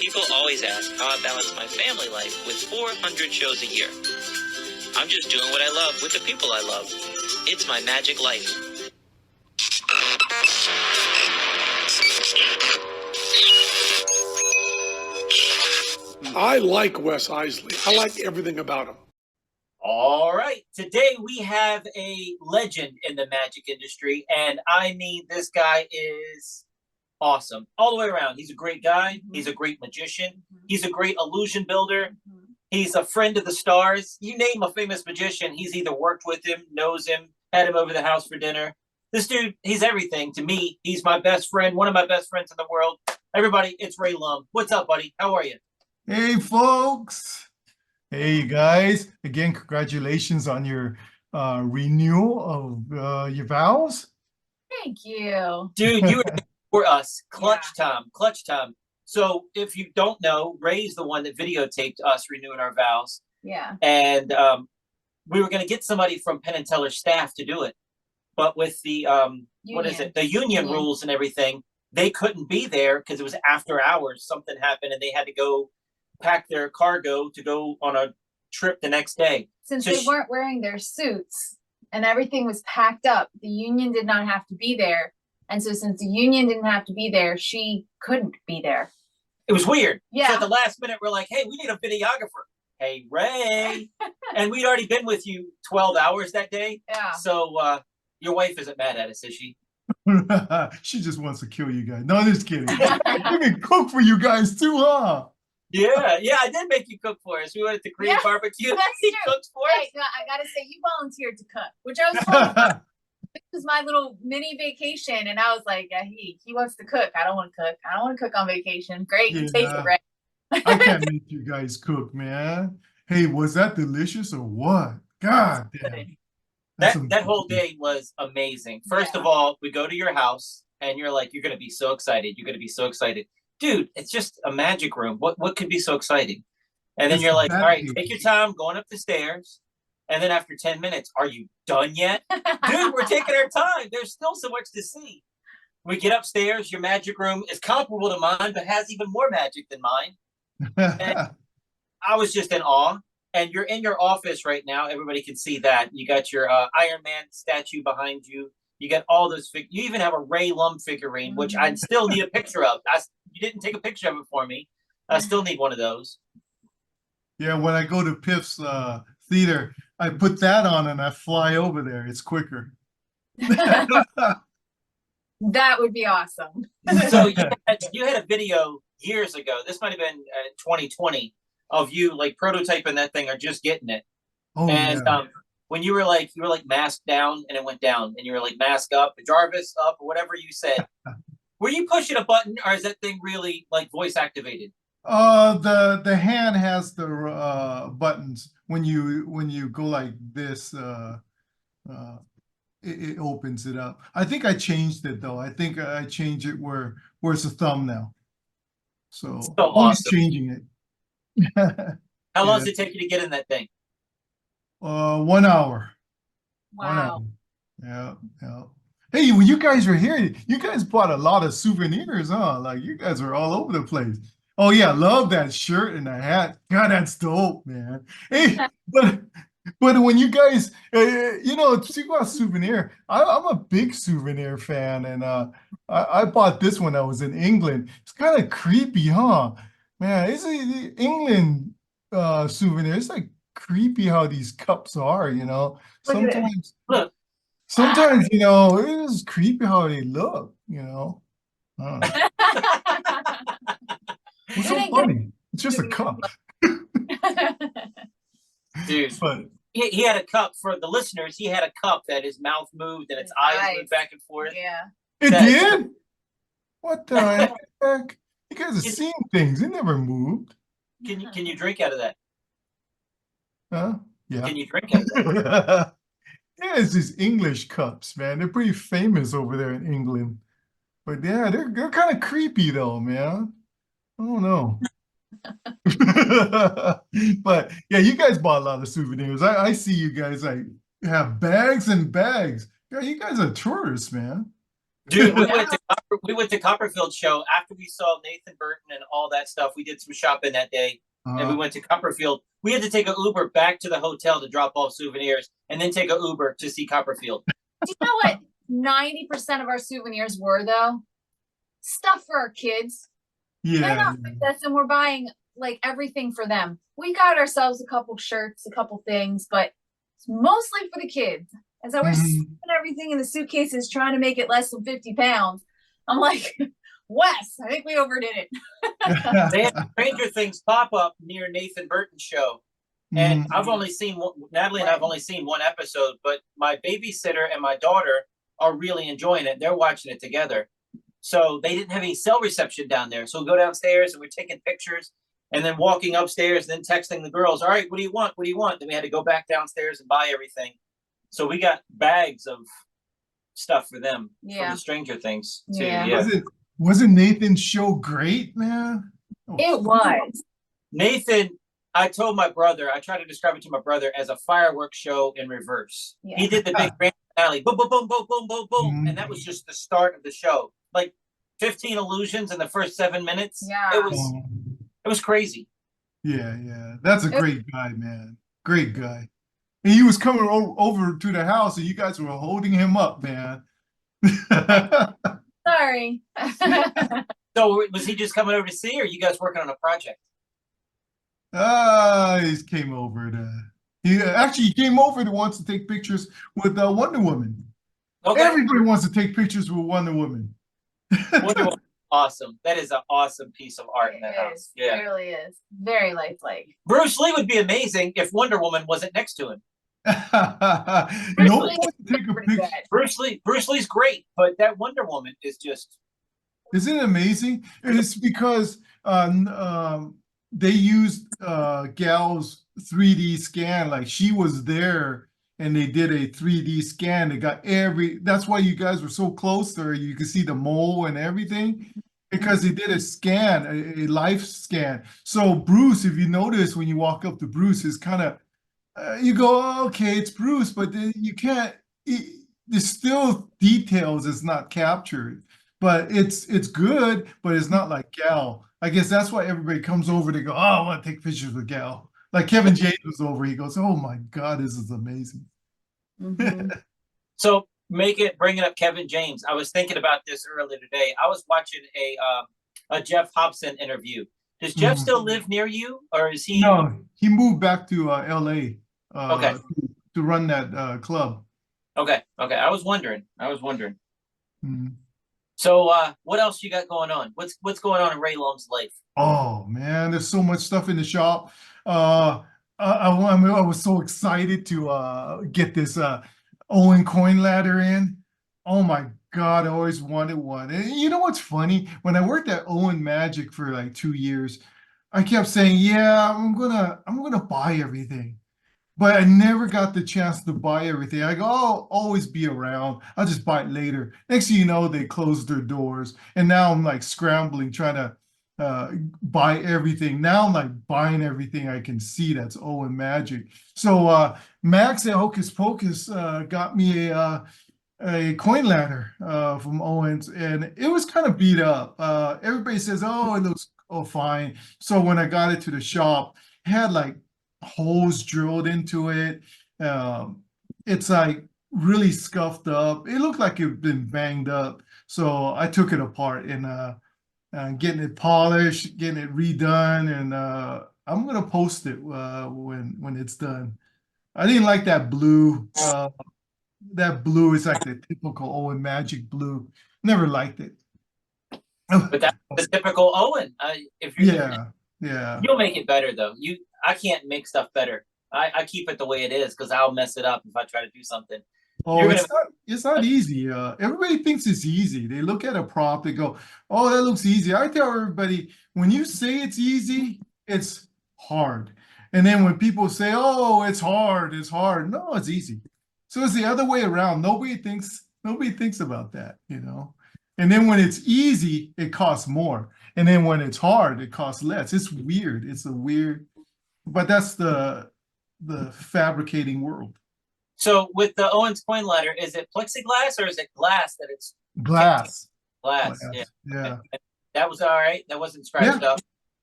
People always ask how I balance my family life with 400 shows a year. I'm just doing what I love with the people I love. It's my magic life. I like Wes Iseli. I like everything about him. All right. Today we have a legend in the magic industry, and I mean, this guy is awesome all the way around. He's a great guy. He's a great magician. He's a great illusion builder. He's a friend of the stars. You name a famous magician, he's either worked with him, knows him, had him over the house for dinner. This dude, he's everything to me. He's my best friend, one of my best friends in the world. Everybody, it's Ray Lum. What's up, buddy? How are you? Hey, folks. Hey, guys. Again, congratulations on your renewal of your vows. Thank you. Dude, you were for us. Clutch time. So if you don't know, Ray's the one that videotaped us renewing our vows. Yeah. And we were going to get somebody from Penn and Teller's staff to do it. But with the, the union rules and everything, they couldn't be there because it was after hours. Something happened and they had to go pack their cargo to go on a trip the next day. Since they weren't wearing their suits and everything was packed up, the union did not have to be there. And so since the union didn't have to be there, she couldn't be there. It was weird. Yeah. So at the last minute, we're like, hey, we need a videographer. Hey, Ray. And we'd already been with you 12 hours that day. Yeah. So your wife isn't mad at us, is she? She just wants to kill you guys. No, I'm just kidding. You can cook for you guys too, huh? Yeah, I did make you cook for us. We went to Korean barbecue. That's he true. cooked for us. I gotta say, you volunteered to cook, which I was told this was my little mini vacation, and I was like, yeah, he wants to cook. I don't want to cook. I don't want to cook on vacation. Great, you take it, Ray. I can't make you guys cook, man. Hey, was that delicious or what? God damn. That whole day was amazing. First of all, we go to your house, and you're like, you're gonna be so excited. You're gonna be so excited. Dude, it's just a magic room. What could be so exciting? And then you're like, all right, take your time going up the stairs. And then after 10 minutes, are you done yet? Dude, we're taking our time. There's still so much to see. We get upstairs. Your magic room is comparable to mine, but has even more magic than mine. And I was just in awe. And you're in your office right now. Everybody can see that. You got your Iron Man statue behind you. You got all those. You even have a Ray Lum figurine, which I still need a picture of. You didn't take a picture of it for me. I still need one of those. Yeah, when I go to Piff's theater, I put that on and I fly over there. It's quicker. That would be awesome. So you had a video years ago. This might have been 2020 of you like prototyping that thing or just getting it. Oh, and when you were like mask down and it went down, and you were like mask up, Jarvis up, or whatever you said. Were you pushing a button, or is that thing really like voice activated? The hand has the buttons. When you go like this, it opens it up. I think I changed it though. I think I changed it where it's a thumb now. So always changing it. How long does it take you to get in that thing? 1 hour. Wow. 1 hour. Yeah. Hey, when you guys were here, you guys bought a lot of souvenirs, huh? Like you guys are all over the place. Oh yeah, love that shirt and the hat. God, that's dope, man. Hey, but when you guys, speak about souvenir, I'm a big souvenir fan, and I bought this when I was in England. It's kind of creepy, huh? Man, it's the England souvenir. It's like creepy how these cups are, Sometimes, it is creepy how they look, It's so funny. It's just a cup. Dude, but he had a cup. For the listeners, he had a cup that his mouth moved and its eyes moved back and forth. Yeah. It did? What the heck? You guys have seen things. It never moved. Can you drink out of that? Huh? Yeah. Can you drink out of that? Yeah, it's these English cups, man. They're pretty famous over there in England. But yeah, they're kind of creepy though, man. I don't know. But yeah, you guys bought a lot of souvenirs. I see you guys like have bags and bags. Yeah, you guys are tourists, man. Dude, we went to Copperfield show after we saw Nathan Burton and all that stuff. We did some shopping that day, and we went to Copperfield. We had to take an Uber back to the hotel to drop off souvenirs, and then take an Uber to see Copperfield. Do you know what 90% of our souvenirs were though? Stuff for our kids. They're Yeah. not with us, and we're buying like everything for them. We got ourselves a couple shirts, a couple things, but it's mostly for the kids. And so we're stuffing everything in the suitcases, trying to make it less than 50 pounds. I'm like, Wes, I think we overdid it. They had Stranger Things pop up near Nathan Burton's show. And I've only seen Natalie and I've only seen one episode, but my babysitter and my daughter are really enjoying it. They're watching it together. So they didn't have any cell reception down there. So we go downstairs and we're taking pictures and then walking upstairs and then texting the girls. All right, what do you want? What do you want? Then we had to go back downstairs and buy everything. So we got bags of stuff for them from the Stranger Things too. Yeah. Wasn't Nathan's show great, man? It was. Nathan, I told my brother, I tried to describe it to my brother as a fireworks show in reverse. Yeah. He did the big grand finale, boom, boom, boom, boom, boom, boom, boom. And that was just the start of the show. Like 15 illusions in the first 7 minutes. Yeah. It was crazy. Yeah. That's a great guy, man. Great guy. And he was coming over to the house and you guys were holding him up, man. Sorry. So was he just coming over to see, or you guys working on a project? He came over he came over to wants to take pictures with Wonder Woman. Okay. Everybody wants to take pictures with Wonder Woman. Wonder Woman, awesome. That is an awesome piece of art in that house. Yeah, it really is. Very lifelike. Bruce Lee would be amazing if Wonder Woman wasn't next to him. Bruce Lee's great, but that Wonder Woman is just. Isn't it amazing? It's because they used Gal's 3D scan, like she was there and they did a 3D scan. They got that's why you guys were so close to her. You could see the mole and everything because they did a scan, a life scan. So Bruce, if you notice when you walk up to Bruce, is kind of, you go, oh, okay, it's Bruce, but then you can't, there's still details it's not captured. But it's good, but it's not like Gal. I guess that's why everybody comes over to go, oh, I want to take pictures with Gal. Like Kevin James was over, he goes, oh my God, this is amazing. So bringing up Kevin James, I was thinking about this earlier today. I was watching a Jeff Hobson interview. Does Jeff still live near you, or is he? No, he moved back to LA to run that club. Okay. I was wondering. So what else you got going on? What's going on in Ray Lum's life? Oh man, there's so much stuff in the shop. I was so excited to get this Owen coin ladder in. Oh my God, I always wanted one. And you know what's funny? When I worked at Owen Magic for like 2 years, I kept saying, yeah, I'm gonna buy everything. But I never got the chance to buy everything. I go, I'll always be around. I'll just buy it later. Next thing you know, they closed their doors. And now I'm like scrambling, trying to buy everything. Now I'm like buying everything I can see that's Owen Magic. So Max at Hocus Pocus got me a coin ladder from Owens. And it was kind of beat up. Everybody says, oh, it looks fine. So when I got it to the shop, it had like holes drilled into it. It's like really scuffed up. It looked like it'd been banged up. So I took it apart and getting it polished, getting it redone, and I'm gonna post it when it's done. I didn't like that blue. That blue is like the typical Owen Magic blue. Never liked it. But that's the typical Owen. If you're yeah, you'll make it better though. I can't make stuff better. I keep it the way it is because I'll mess it up if I try to do something. Oh, it's not easy. Everybody thinks it's easy. They look at a prop, they go, oh, that looks easy. I tell everybody, when you say it's easy, it's hard. And then when people say, oh, it's hard. No, it's easy. So it's the other way around. Nobody thinks about that, you know. And then when it's easy, it costs more. And then when it's hard, it costs less. It's weird. It's a weird, but that's the fabricating world. So with the Owens coin ladder, is it plexiglass or is it glass that it's Glass. Glass. Glass. Yeah. Yeah. That was all right. That wasn't Yeah. scratched up.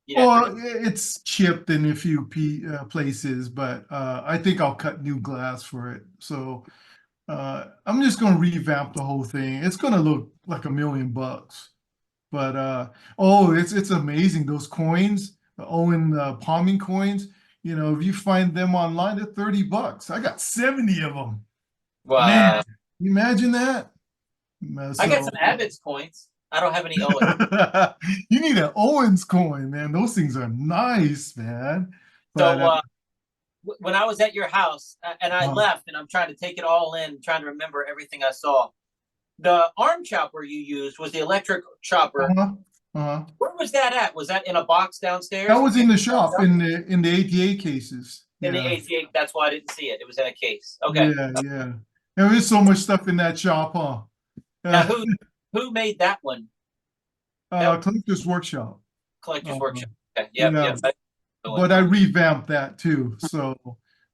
You didn't have Well, to- it's chipped in a few places, but I think I'll cut new glass for it. So I'm just going to revamp the whole thing. It's going to look like $1,000,000. But oh, it's amazing, those coins, the Owen palming coins. You know, if you find them online, they're $30. I got 70 of them. Man, Wow. you imagine that? I got So some Abbott's coins. I don't have any Owen. you need an Owens coin, man. Those things are nice, man. But So when I was at your house and I left and I'm trying to take it all in, trying to remember everything I saw. The arm chopper you used was the electric chopper. Where was that at? Was that in a box downstairs? That was in the shop in the ATA cases. In the Yeah. ATA. That's why I didn't see it. It was in a case. Okay. Yeah, yeah. There is so much stuff in that shop, huh? Now who made that one? Collector's Workshop. Collector's Workshop. Okay. Yep. Yeah. Yep. But I revamped that too. So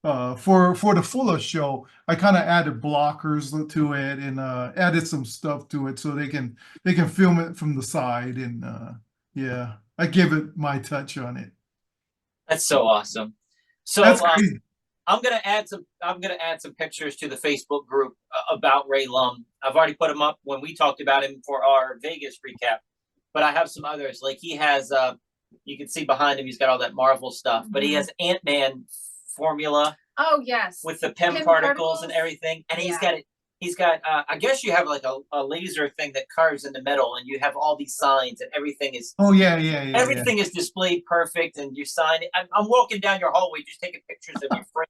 for the fuller show, I kind of added blockers to it and added some stuff to it so they can film it from the side and yeah, I give it my touch on it. That's so awesome. So That's crazy. I'm gonna add some pictures to the Facebook group about Ray Lum. I've already put him up when we talked about him for our Vegas recap, but I have some others. Like he has you can see behind him, he's got all that Marvel stuff, but he has Ant-Man formula. Oh yes. With the PIM particles and everything, and he's got it. He's got. I guess you have like a laser thing that carves in the middle, and you have all these signs, and everything is. Oh yeah. Everything is displayed perfect, and you sign it. I'm walking down your hallway, just taking pictures of your friend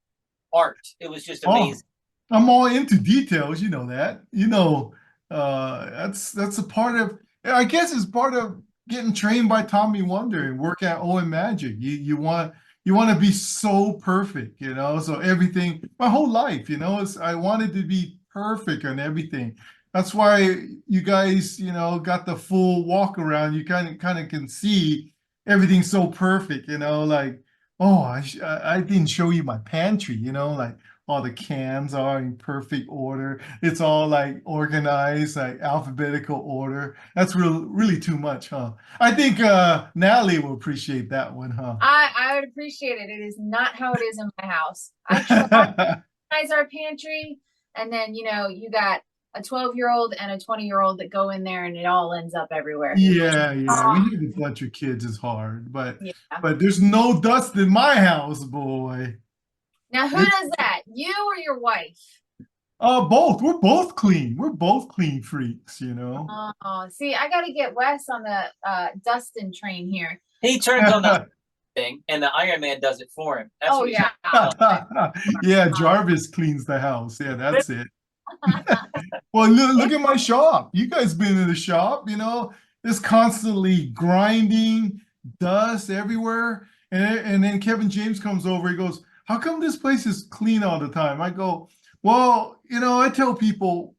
art. It was just amazing. Oh, I'm all into details. You know that. You know, that's a part of. I guess it's part of getting trained by Tommy Wonder and work at Owen Magic. You want to be so perfect, you know. So everything, my whole life, you know, I wanted to be perfect on everything. That's why you guys, you know, got the full walk around. You kind of can see everything so perfect, you know. Like, oh, I didn't show you my pantry, you know, like. All the cans are in perfect order. It's all like organized, like alphabetical order. That's really too much, huh? I think Natalie will appreciate that one, huh? I would appreciate it. It is not how it is in my house. I try to organize our pantry, and then you know you got a 12-year-old and a 20-year-old that go in there, and it all ends up everywhere. Yeah. When you have a bunch of kids, it's hard, but there's no dust in my house, boy. Now, who does that? You or your wife? Both. We're both clean. We're both clean freaks, you know. Oh, see, I got to get Wes on the Dustin train here. He turns on the thing, and the Iron Man does it for him. That's oh yeah. Yeah, Jarvis cleans the house. Yeah, that's it. Well, look at my shop. You guys been in the shop, you know. It's constantly grinding, dust everywhere, and then Kevin James comes over. He goes, how come this place is clean all the time? I go, well, you know, I tell people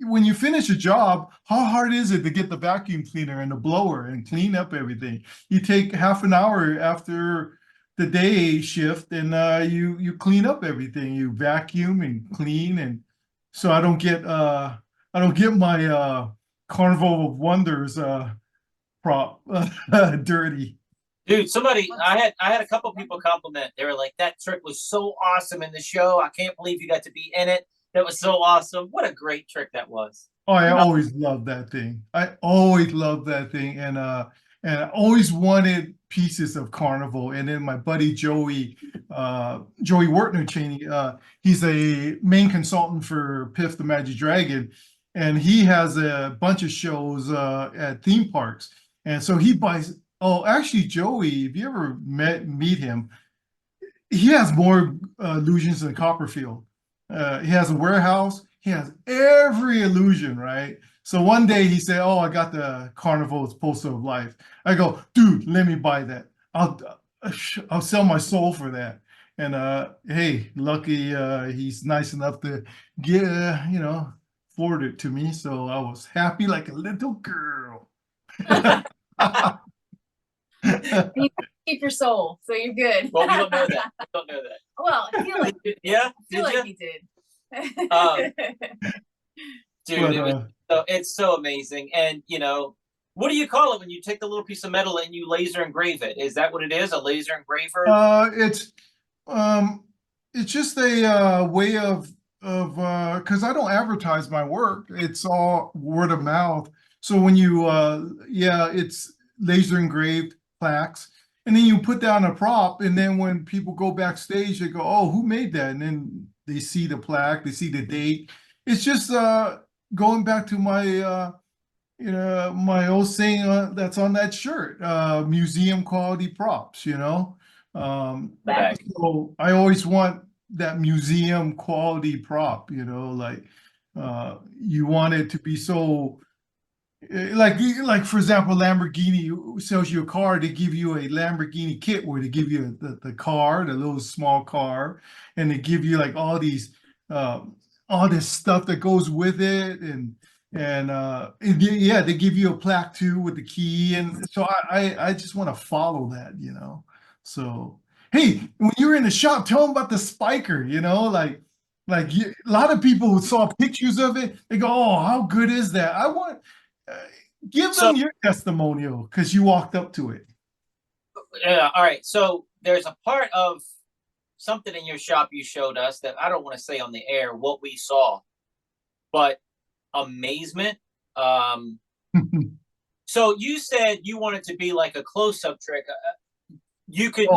when you finish a job, how hard is it to get the vacuum cleaner and the blower and clean up everything? You take half an hour after the day shift and you clean up everything. You vacuum and clean, and so I don't get my Carnival of Wonders prop dirty. Dude, I had a couple people compliment. They were like, that trick was so awesome in the show. I can't believe you got to be in it. That was so awesome. What a great trick that was. Oh, I always loved that thing. I always loved that thing. And I always wanted pieces of Carnival. And then my buddy Joey Gertner Cheney, he's a main consultant for Piff the Magic Dragon. And he has a bunch of shows at theme parks. And so he buys. Oh, actually, Joey, if you ever meet him, he has more illusions than Copperfield. He has a warehouse. He has every illusion, right? So one day he said, oh, I got the Carnival's Poster of Life. I go, dude, let me buy that. I'll sell my soul for that. And hey, lucky he's nice enough to get, forward it to me. So I was happy like a little girl. You keep your soul, so you're good. Well, we don't know that. We don't know that. Well, I feel like yeah, I feel like he did. Dude, But it was it's so amazing. And what do you call it when you take the little piece of metal and you laser engrave it? Is that what it is? A laser engraver? um it's just a way of because I don't advertise my work. It's all word of mouth. So when you it's laser engraved plaques, and then you put down a prop, and then when people go backstage, they go, "Oh, who made that?" And then they see the plaque, they see the date. It's just going back to my my old saying that's on that shirt, museum quality props, so I always want that museum quality prop, like you want it to be so like for example, Lamborghini sells you a car. They give you a Lamborghini kit where they give you the car, the little small car, and they give you like all this stuff that goes with it, and yeah, they give you a plaque too with the key, and so I just want to follow that, So hey, when you're in the shop, tell them about the spiker, a lot of people who saw pictures of it, they go, "Oh, how good is that?" I want give them your testimonial because you walked up to it. Yeah. All right. So there's a part of something in your shop you showed us that I don't want to say on the air what we saw, but amazement. So you said you wanted to be like a close-up trick. You could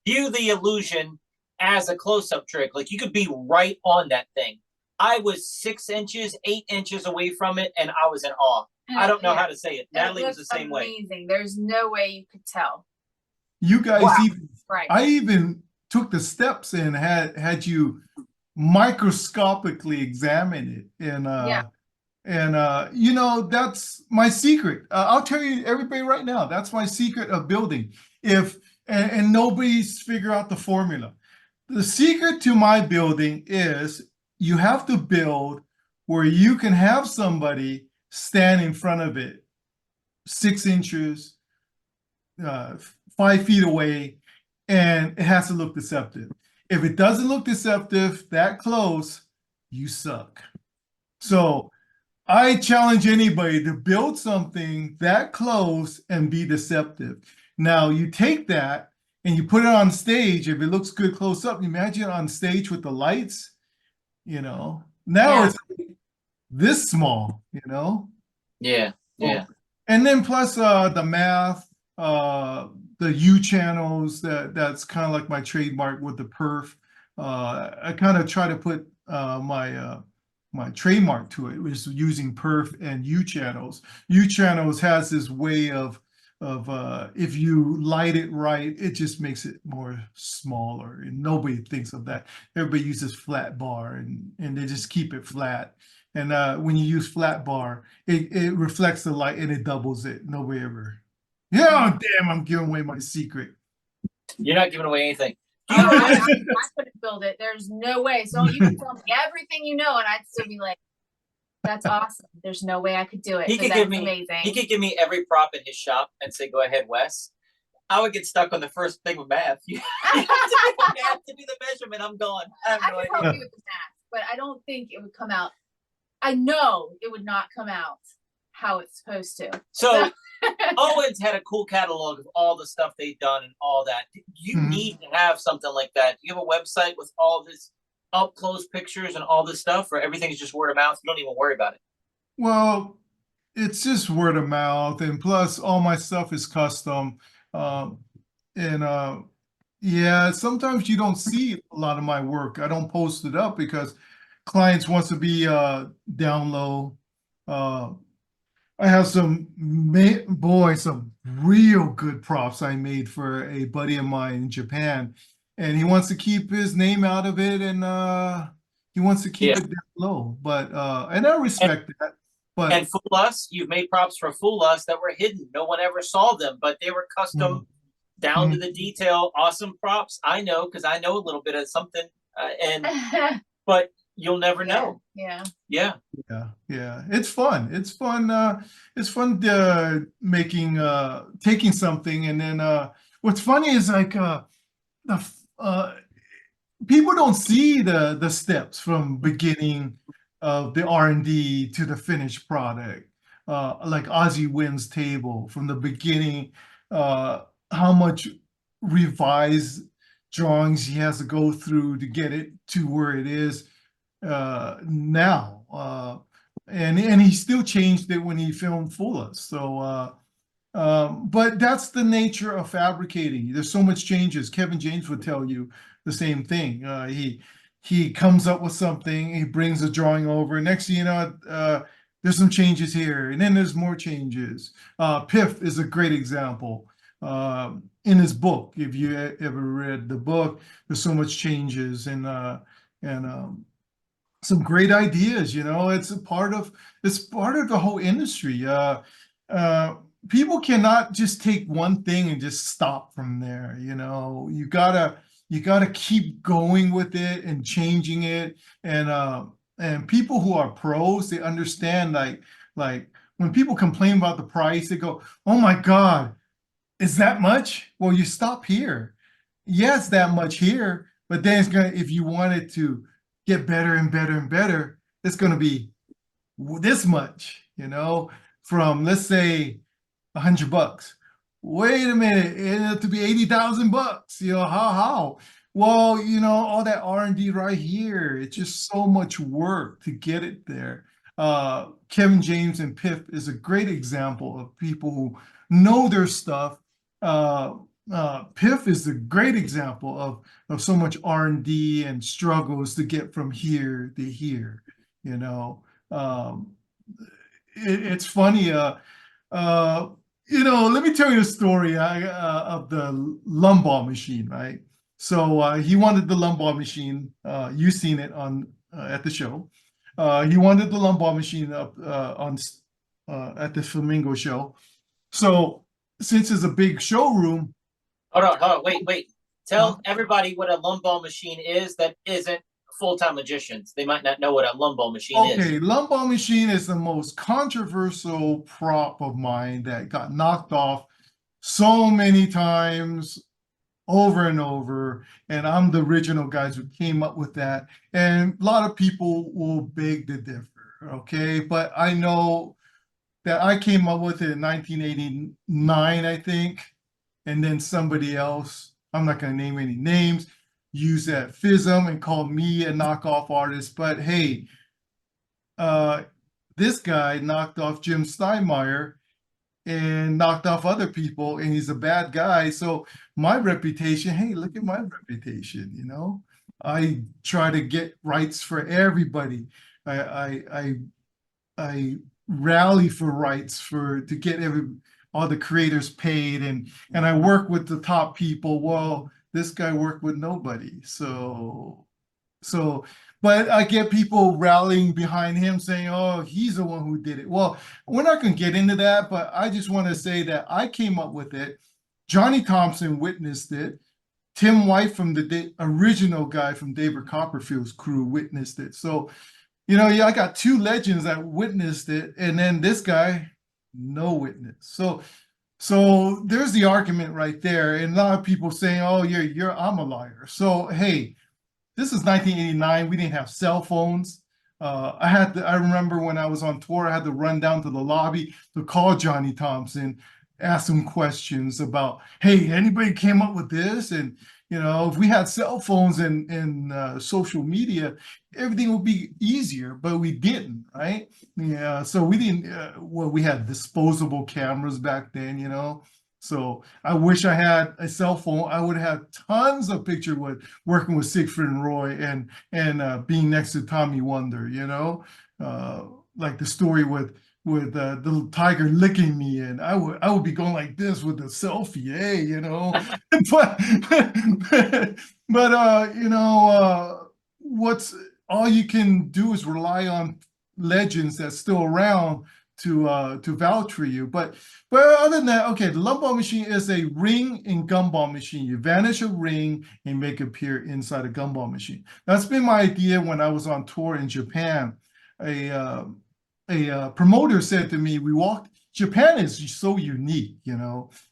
view the illusion as a close-up trick. Like you could be right on that thing. I was 6 inches, 8 inches away from it, and I was in awe. I don't know how to say it. Natalie was the same way. Amazing. There's no way you could tell. You guys Right. I even took the steps and had you microscopically examine it, and that's my secret. I'll tell you, everybody right now, that's my secret of building. And nobody's figured out the formula. The secret to my building is you have to build where you can have somebody stand in front of it 6 inches, 5 feet away, and it has to look deceptive. If it doesn't look deceptive that close, you suck. So I challenge anybody to build something that close and be deceptive. Now you take that and you put it on stage. If it looks good close up, imagine on stage with the lights, now it's this small, Yeah. And then plus the math, the U channels, that's kind of like my trademark with the perf. I kind of try to put my trademark to it, which is using perf and U channels. U channels has this way of if you light it right, it just makes it more smaller, and nobody thinks of that. Everybody uses flat bar, and they just keep it flat. And when you use flat bar, it reflects the light and it doubles it. Nobody ever. Yeah, damn! I'm giving away my secret. You're not giving away anything. I couldn't build it. There's no way. So you can tell me everything you know, and I'd still be like, "That's awesome." There's no way I could do it. He could give me every prop in his shop and say, "Go ahead, Wes." I would get stuck on the first thing with math. You have to do the measurement. I'm gone. I can help you with the math, but I don't think it would come out. I know it would not come out how it's supposed to. So Owens had a cool catalog of all the stuff they've done and all that. You need to have something like that. Do you have a website with all this up close pictures and all this stuff, or everything is just word of mouth? You don't even worry about it. Well, it's just word of mouth, and plus all my stuff is custom. Yeah, sometimes you don't see a lot of my work. I don't post it up because clients wants to be down low. I have some real good props I made for a buddy of mine in Japan, and he wants to keep his name out of it, and he wants to keep it down low. But and I respect that. But and Fool Us, you've made props for Fool Us that were hidden. No one ever saw them, but they were custom, down to the detail, awesome props. I know because I know a little bit of something, but you'll never know. Yeah. It's fun. It's fun taking something, and then what's funny is like people don't see the steps from beginning of the R&D to the finished product. Like Ozzy Wynn's table from the beginning, how much revised drawings he has to go through to get it to where it is now. And he still changed it when he filmed Fulla. So, but that's the nature of fabricating. There's so much changes. Kevin James would tell you the same thing. He comes up with something, he brings a drawing over. Next thing you know, there's some changes here, and then there's more changes. Piff is a great example. In his book, if you ever read the book, there's so much changes and some great ideas. It's part of the whole industry. People cannot just take one thing and just stop from there. You gotta keep going with it and changing it. And people who are pros, they understand, like when people complain about the price, they go, "Oh my God, is that much?" Well, you stop here. Yes, that much here, but then if you want it to get better and better and better, it's gonna be this much, from, let's say, $100. Wait a minute, it had to be $80,000. How? Well, all that R&D right here. It's just so much work to get it there. Kevin James and Piff is a great example of people who know their stuff. Piff is a great example of so much R&D and struggles to get from here to here. It's funny. Let me tell you a story of the Lumball machine, right? So he wanted the Lumball machine. You've seen it on at the show. He wanted the Lumball machine up at the Flamingo show. So since it's a big showroom. Hold on, wait. Tell everybody what a Lumball machine is that isn't full-time magicians. They might not know what a Lumball machine is. Okay, Lumball machine is the most controversial prop of mine that got knocked off so many times over and over. And I'm the original guys who came up with that. And a lot of people will beg to differ, okay? But I know that I came up with it in 1989, I think. And then somebody else, I'm not going to name any names, used that FISM and called me a knockoff artist. But hey, this guy knocked off Jim Steinmeier and knocked off other people, and he's a bad guy. So my reputation, hey, look at my reputation. I try to get rights for everybody. I rally for rights to get all the creators paid, and I work with the top people. Well, this guy worked with nobody. But I get people rallying behind him saying, "Oh, he's the one who did it." Well, we're not going to get into that, but I just want to say that I came up with it. Johnny Thompson witnessed it. Tim White, from the original guy from David Copperfield's crew, witnessed it. So, I got two legends that witnessed it, and then this guy, no witness. So there's the argument right there. And a lot of people saying, "Oh, I'm a liar." So, hey, this is 1989. We didn't have cell phones. I remember when I was on tour, I had to run down to the lobby to call Johnny Thompson, ask him questions about, "Hey, anybody came up with this?" And, if we had cell phones and social media, everything would be easier, but we didn't, right? Yeah, so we didn't, we had disposable cameras back then, So I wish I had a cell phone. I would have tons of pictures working with Sigfried Roy and being next to Tommy Wonder, like the story with the little tiger licking me, and I would be going like this with a selfie, but what's all you can do is rely on legends that's still around to vouch for you. But other than that, okay, the Lumball machine is a ring and gumball machine. You vanish a ring and make it appear inside a gumball machine. That's been my idea when I was on tour in Japan. A promoter said to me, Japan is so unique,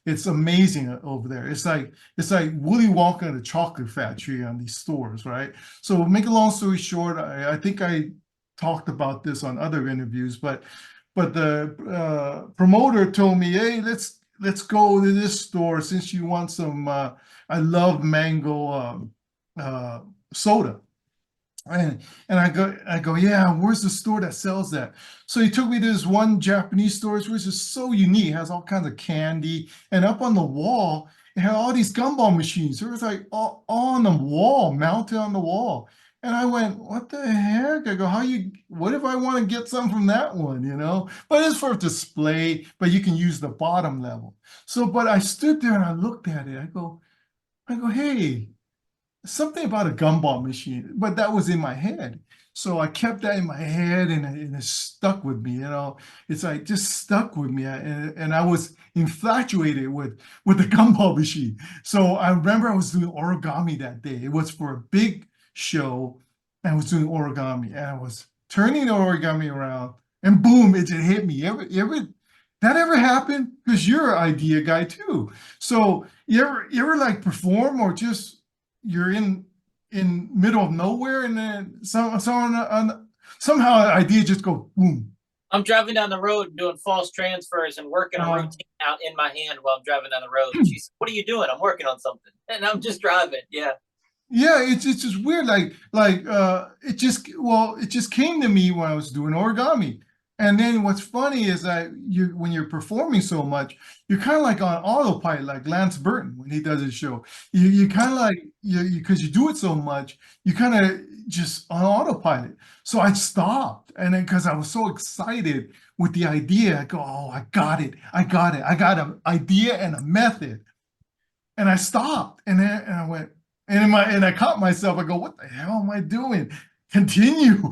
it's amazing over there. It's like Willy Wonka and the Chocolate Factory on these stores, right? So make a long story short, I think I talked about this on other interviews, but the promoter told me, hey, let's go to this store since you want some. I love mango soda. And I go, yeah, where's the store that sells that? So he took me to this one Japanese store, which is so unique. It has all kinds of candy. And up on the wall, it had all these gumball machines. There was like all on the wall, mounted on the wall. And I went, what the heck? I go, what if I want to get some from that one, you know? But it's for display, but you can use the bottom level. So, but I stood there and I looked at it. I go, hey, something about a gumball machine, but that was in my head. So I kept that in my head, and it stuck with me. You know, it's like just stuck with me, and I was infatuated with the gumball machine. So I remember I was doing origami that day. It was for a big show, and I was doing origami, and I was turning the origami around, and boom, it just hit me. That ever happened? Because you're an idea guy too. So you ever like perform or just you're in middle of nowhere, and then somehow an idea just go boom. I'm driving down the road and doing false transfers and working a routine out in my hand while I'm driving down the road. And she's, what are you doing? I'm working on something. And I'm just driving. Yeah. Yeah, it's just weird. It just came to me when I was doing origami. And then what's funny is that when you're performing so much, you're kind of like on autopilot, like Lance Burton when he does his show. You kind of like because you do it so much, you kind of just on autopilot. So I stopped, and then because I was so excited with the idea, I go, oh, I got it. I got an idea and a method. And I stopped, and I went, and I caught myself. I go, what the hell am I doing? Continue.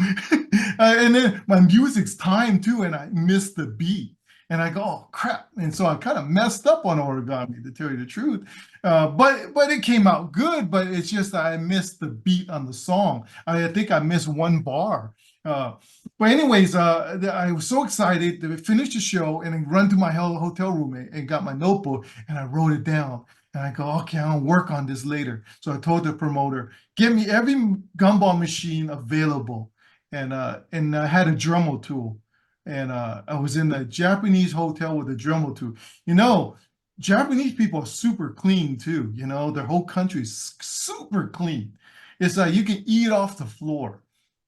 And then my music's timed too, and I missed the beat. And I go, oh crap. And so I kind of messed up on origami, to tell you the truth. But it came out good, but it's just that I missed the beat on the song. I think I missed one bar. But anyways, I was so excited to finish the show and then run to my hotel room and got my notebook, and I wrote it down. And I go, okay, I'll work on this later. So I told the promoter, give me every gumball machine available. And I had a Dremel tool. And I was in a Japanese hotel with a Dremel tool. You know, Japanese people are super clean too. You know, their whole country is super clean. It's like you can eat off the floor.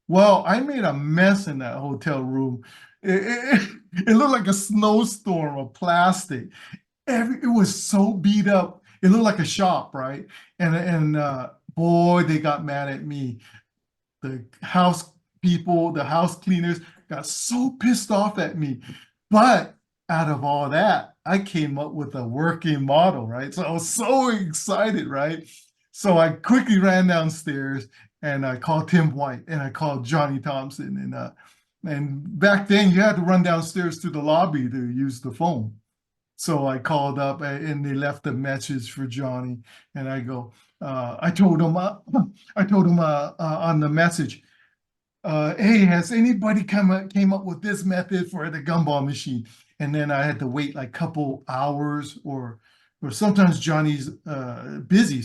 Well, I made a mess in that hotel room. It looked like a snowstorm of plastic. It was so beat up. It looked like a shop, right? And boy, they got mad at me. The house people, the house cleaners got so pissed off at me. But out of all that, I came up with a working model, right? So I was so excited, right? So I quickly ran downstairs and I called Tim White and I called Johnny Thompson. And back then you had to run downstairs to the lobby to use the phone. So I called up and they left a message for Johnny, and I go, I told him on the message, hey, has anybody came up with this method for the gumball machine? And then I had to wait like a couple hours, or sometimes Johnny's busy,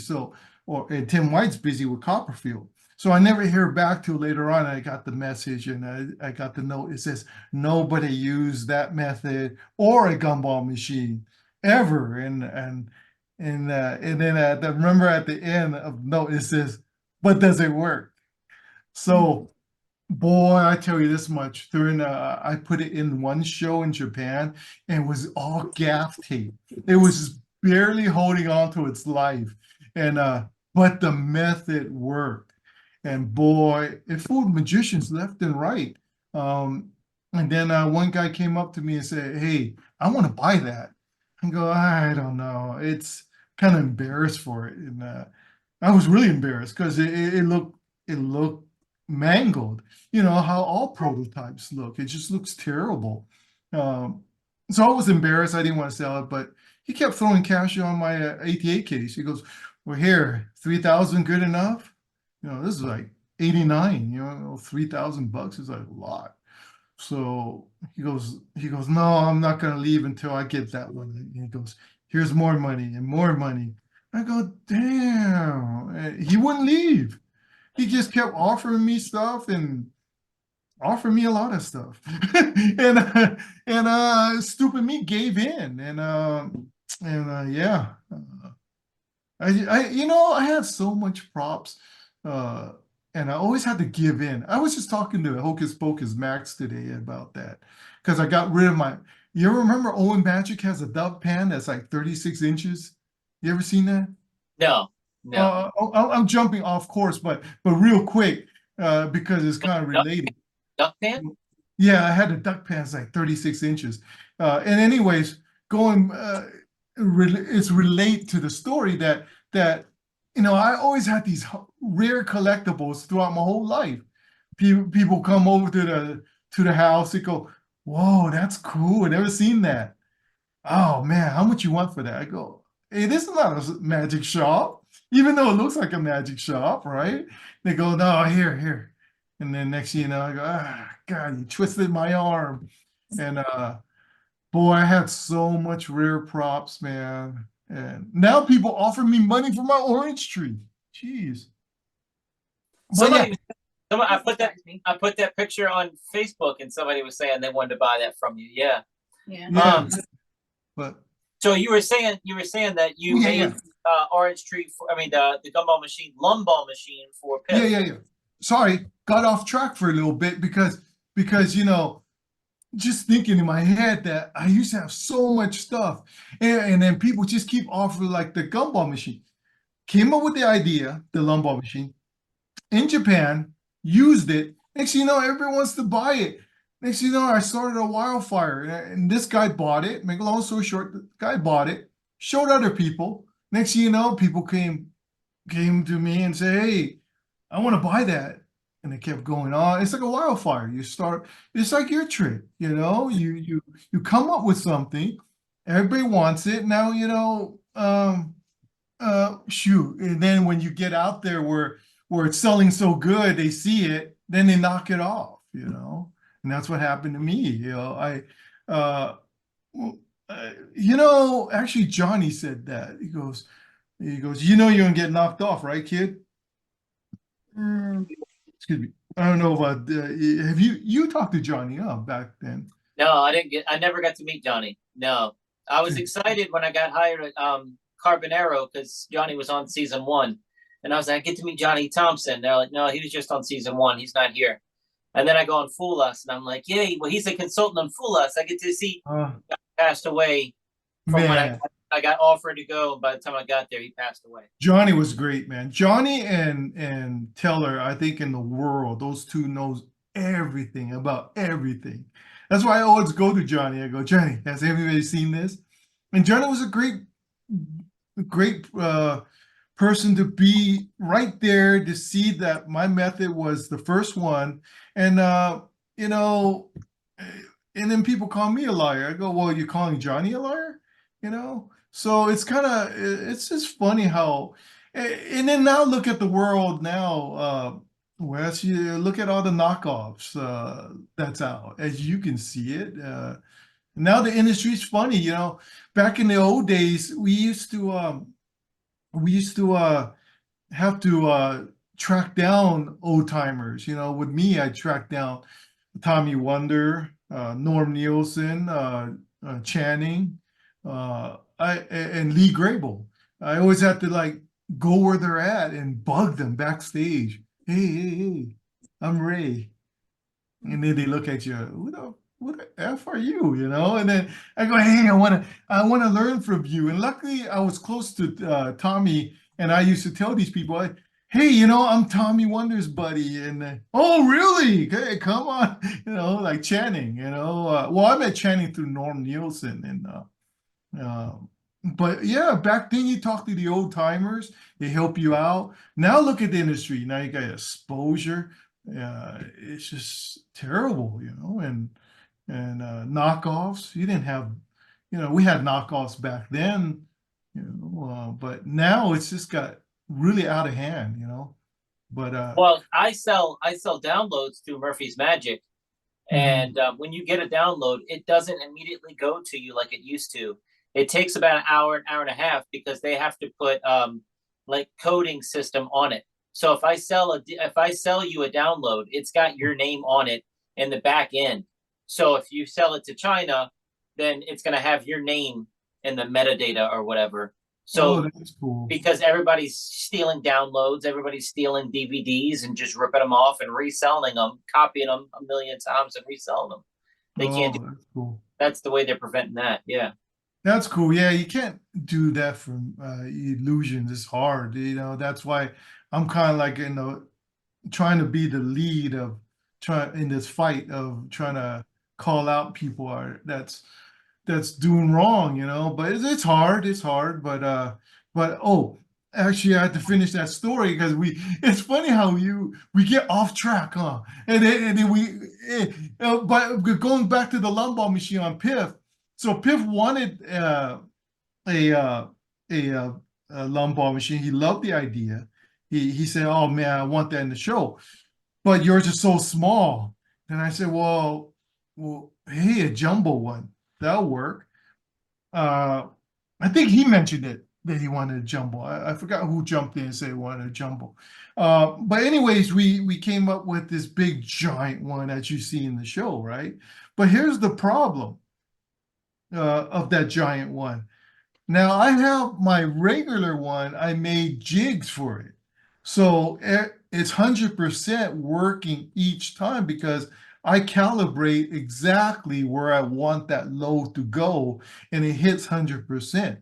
and Tim White's busy with Copperfield. So I never hear back till later on. I got the message and I got the note. It says nobody used that method or a gumball machine ever. And then remember at the end of the note it says, but does it work? So boy, I tell you this much. I put it in one show in Japan and it was all gaff tape. It was barely holding on to its life, but the method worked. And boy, it fooled magicians left and right. And then one guy came up to me and said, hey, I want to buy that. I go, I don't know. It's kind of embarrassed for it. And I was really embarrassed because it looked mangled. You know how all prototypes look. It just looks terrible. So I was embarrassed. I didn't want to sell it, but he kept throwing cash on my 88 case. He goes, well, here, 3,000 good enough? You know, this is like 89, you know, $3,000 is like a lot. So he goes, no, I'm not going to leave until I get that one. And he goes, here's more money and more money. I go, damn. He wouldn't leave. He just kept offering me stuff. And offered me a lot of stuff, and stupid me gave in, and yeah, I had so much props, uh, and I always had to give in. I was just talking to Hocus Pocus Max today about that because I got rid of my. You ever remember Owen Magic has a dove pan that's like 36 inches? You ever seen that? No, no. I'm jumping off course, but real quick, because it's kind of Duck, related. duck pan? Yeah, I had a duck pants like 36 inches. And anyways, going, it's relate to the story that I always had these rare collectibles throughout my whole life. People come over to the house, they go, "Whoa, that's cool. I never seen that. Oh man, how much you want for that?" I go, "Hey, this is not a magic shop, even though it looks like a magic shop, right?" They go, "No, here." And then next thing you know, I go, "Ah, God, you twisted my arm." And boy, I had so much rare props, man. And now people offer me money for my orange tree. Jeez. But yeah, I put that picture on Facebook, and somebody was saying they wanted to buy that from you. Yeah. yeah. But So you were saying that you made orange tree for, I mean the gumball machine, lumball machine for Piff. Yeah. Sorry, got off track for a little bit because just thinking in my head that I used to have so much stuff, and then people just keep offering like the gumball machine. Came up with the idea, the lumball machine in Japan, used it. Next thing you know, everyone wants to buy it. Next thing you know, I started a wildfire, and this guy bought it. Make a long story short, the guy bought it, showed other people. Next thing you know, people came to me and say, "Hey, I want to buy that." And it kept going on. It's like a wildfire. It's like your trick, you come up with something, everybody wants it. Now, shoot. And then when you get out there where it's selling so good, they see it, then they knock it off. And that's what happened to me. Uh, actually Johnny said that. You're gonna get knocked off, right, kid? Excuse me. I don't know about have you talked to Johnny back then? No, I never got to meet Johnny. No. I was excited when I got hired at Carbonero because Johnny was on season 1. And I was like, I get to meet Johnny Thompson. They're like, no, he was just on season 1. He's not here. And then I go on Fool Us, and I'm like, yay, well, he's a consultant on Fool Us. I get to see passed away from when I got offered to go. By the time I got there, he passed away. Johnny was great, man. Johnny and Teller, I think in the world, those two knows everything about everything. That's why I always go to Johnny. I go, "Johnny, has anybody seen this?" And Johnny was a great person to be right there to see that my method was the first one. And and then people call me a liar. I go, "Well, you're calling Johnny a liar?" So it's just funny how, and then now look at the world now, Wes, you look at all the knockoffs that's out, as you can see it. Now the industry's funny, back in the old days, we used to have to track down old timers. With me, I tracked down Tommy Wonder, Norm Nielsen, Channing, and Lee Grable. I always have to like go where they're at and bug them backstage. Hey, I'm Ray. And then they look at you, what the F are you? And then I go, "Hey, I wanna learn from you." And luckily I was close to Tommy, and I used to tell these people, "Hey, I'm Tommy Wonder's buddy." And "Oh, really? Hey, come on." Like Channing, well, I met Channing through Norm Nielsen, but yeah, back then you talk to the old timers, they help you out. Now look at the industry. Now you got exposure. It's just terrible, and knockoffs. You didn't have, we had knockoffs back then, but now it's just got really out of hand, But well, I sell downloads through Murphy's Magic, and when you get a download, it doesn't immediately go to you like it used to. It takes about an hour and a half because they have to put like coding system on it. So if I sell you a download, it's got your name on it, in the back end. So if you sell it to China, then it's going to have your name in the metadata or whatever. So that's cool. Because everybody's stealing downloads, everybody's stealing DVDs and just ripping them off and reselling them, copying them a million times and reselling them. They can't do That's cool. That's the way they're preventing that. Yeah. That's cool. Yeah, you can't do that from illusions. It's hard. You know, that's why I'm kind of like, you know, trying to be the lead of in this fight of trying to call out people that's doing wrong, you know. But it's hard. It's hard. But oh, actually, I had to finish that story because it's funny how we get off track, huh? And then but going back to the lumbar machine on Piff. So Piff wanted a lumbar machine. He loved the idea. He said, "Oh man, I want that in the show," but yours is so small. And I said, "Well, hey, a jumbo one that'll work." I think he mentioned it that he wanted a jumbo. I forgot who jumped in and said he wanted a jumbo. But anyways, we came up with this big giant one that you see in the show, right? But here's the problem. Of that giant one. Now I have my regular one, I made jigs for it. So it's 100% working each time because I calibrate exactly where I want that load to go and it hits 100%.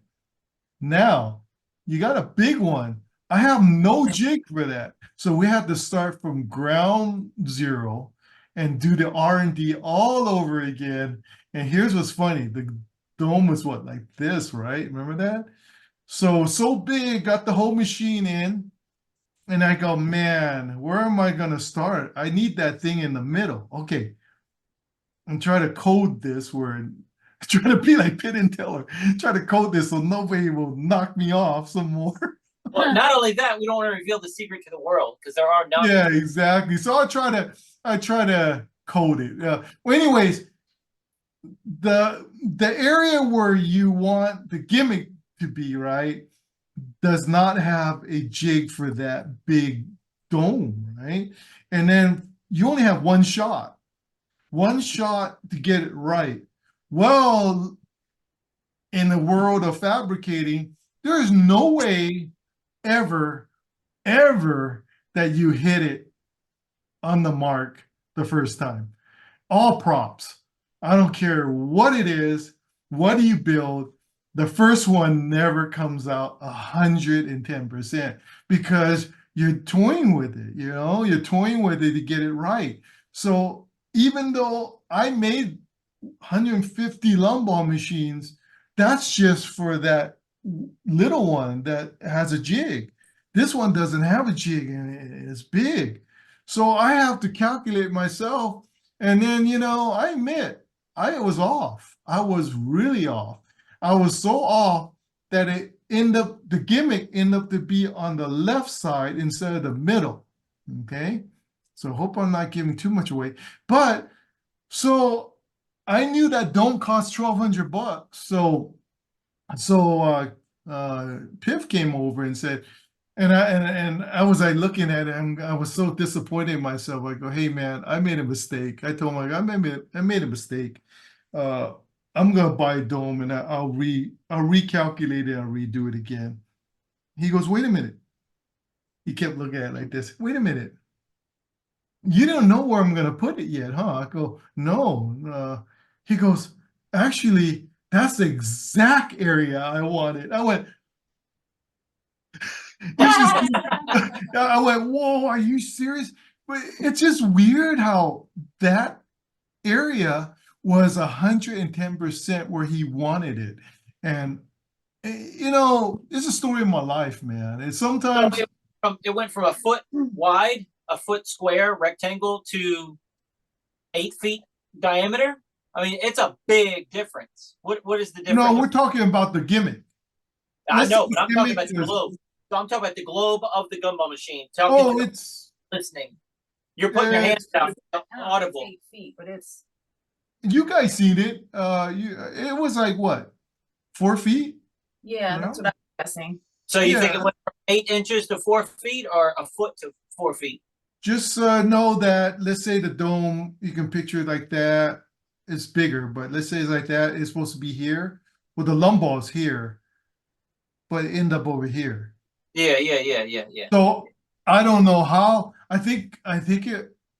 Now, you got a big one. I have no jig for that. So we have to start from ground zero and do the R&D all over again. And here's what's funny. The dome was what, like this, right? Remember that? So big, got the whole machine in. And I go, man, where am I going to start? I need that thing in the middle. Okay. I'm trying to code this where trying to be like Penn and Teller. Try to code this so nobody will knock me off some more. Well, not only that, we don't want to reveal the secret to the world because there are none. Yeah, exactly. So I try to code it. Well, anyways, the area where you want the gimmick to be, right, does not have a jig for that big dome, right? And then you only have one shot to get it right. Well, in the world of fabricating, there is no way ever that you hit it on the mark the first time. All props. I don't care what it is, what do you build, the first one never comes out 110% because you're toying with it, you know, you're toying with it to get it right. So even though I made 150 lumbar machines, that's just for that little one that has a jig. This one doesn't have a jig and it's big. So I have to calculate myself. And then, you know, I admit I was off. I was really off. I was so off that the gimmick ended up to be on the left side instead of the middle. Okay. So I hope I'm not giving too much away. But so I knew that dome cost $1,200. So Piff came over and said, and I was like looking at it, and I was so disappointed in myself. I go, hey man, I made a mistake. I told him, like, I made a mistake. I'm gonna buy a dome and I'll recalculate it and redo it again. He goes, wait a minute. He kept looking at it like this. Wait a minute. You don't know where I'm gonna put it yet, huh? I go, no. He goes, actually, that's the exact area I wanted. I went, I went, whoa, are you serious? But it's just weird how that area was 110% where he wanted it. And, you know, it's a story of my life, man. And sometimes it went from a foot wide, a foot square rectangle to 8 feet diameter. I mean, it's a big difference. What is the difference? No, we're talking about the gimmick. I know, but I'm talking about the globe. So I'm talking about the globe of the gumball machine. It's listening. You're putting your hands down. Audible. 8 feet, but it's. You guys seen it? It was like what, 4 feet? Yeah, that's what I'm guessing. So you think it went from 8 inches to 4 feet, or a foot to 4 feet? just know that, let's say the dome, you can picture it like that. It's bigger, but let's say it's like that. It's supposed to be here. Well, the lumbar is here, but it end up over here. Yeah. So I don't know how. I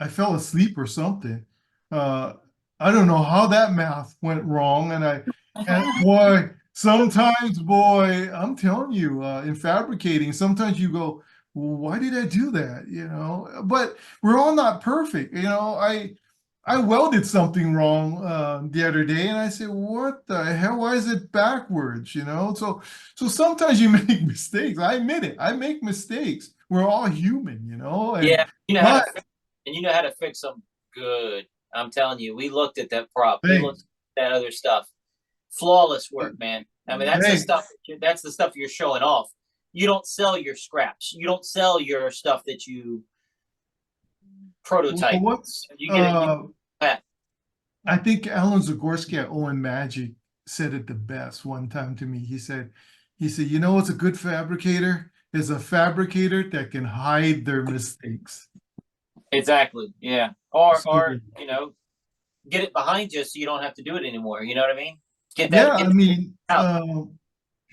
fell asleep or something. Uh, I don't know how that math went wrong. And boy, sometimes, boy, I'm telling you, in fabricating, sometimes you go, well, why did I do that? You know, but we're all not perfect. You know, I welded something wrong the other day, and I said, "What the hell? Why is it backwards?" You know, so sometimes you make mistakes. I admit it. I make mistakes. We're all human, you know. Yeah, you know how to But fix, and you know how to fix them good. I'm telling you, we looked at that prop. We looked thanks, at that other stuff. Flawless work, man. I mean, that's the thanks. stuff. That's the stuff you're showing off. You don't sell your scraps. You don't sell your stuff that you Well, prototype. what's You get it. I think Alan Zagorski at Owen Magic said it the best one time to me. He said, you know what's a good fabricator? Is a fabricator that can hide their mistakes. Exactly. Yeah. Or So, you know, get it behind you so you don't have to do it anymore. You know what I mean? Get yeah, that. I Get mean, that out.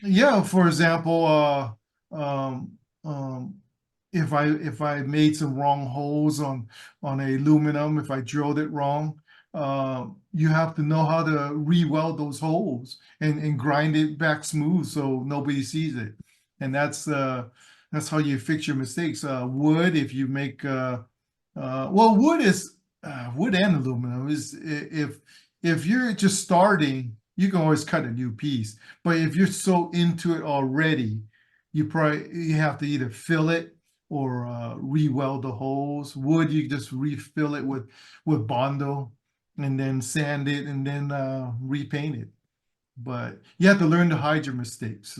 yeah, for example, um, um, if I made some wrong holes on a aluminum, if I drilled it wrong, you have to know how to re-weld those holes and grind it back smooth so nobody sees it. And that's how you fix your mistakes. Wood, if you make well, wood and aluminum is if you're just starting, you can always cut a new piece. But if you're so into it already, you have to either fill it or re-weld the holes. Wood, you just refill it with Bondo and then sand it and then repaint it. But you have to learn to hide your mistakes.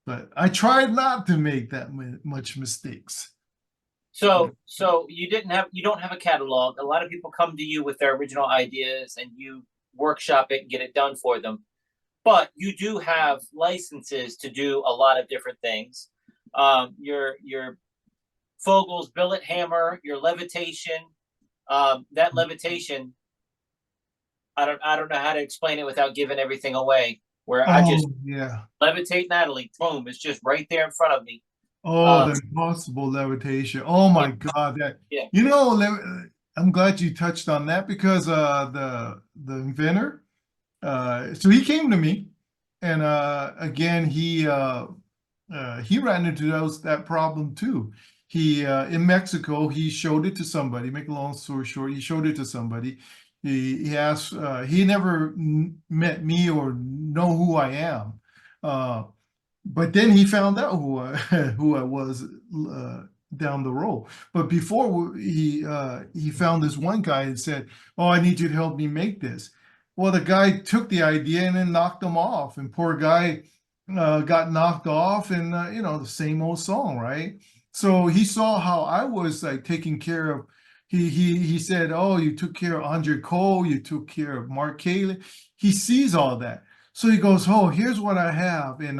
But I tried not to make that much mistakes. So you don't have a catalog. A lot of people come to you with their original ideas and you workshop it and get it done for them. But you do have licenses to do a lot of different things. Your Fogel's billet hammer, your levitation, that levitation. I don't know how to explain it without giving everything away. Where I just Oh yeah. levitate Natalie, boom, it's just right there in front of me. Oh, the impossible levitation. Oh Yeah, my God, that yeah. you know, I'm glad you touched on that because the inventor, so he came to me, and again he ran into that problem too. He in Mexico he showed it to somebody. Make a long story short, he showed it to somebody. He asked. He never met me or know who I am. But then he found out who I was down the road. But before he found this one guy and said, "Oh, I need you to help me make this." Well, the guy took the idea and then knocked him off, and poor guy got knocked off, and you know the same old song, right? So he saw how I was like taking care of. He said, "Oh, you took care of Andre Cole, you took care of Mark Cayley." He sees all that, so he goes, "Oh, here's what I have," and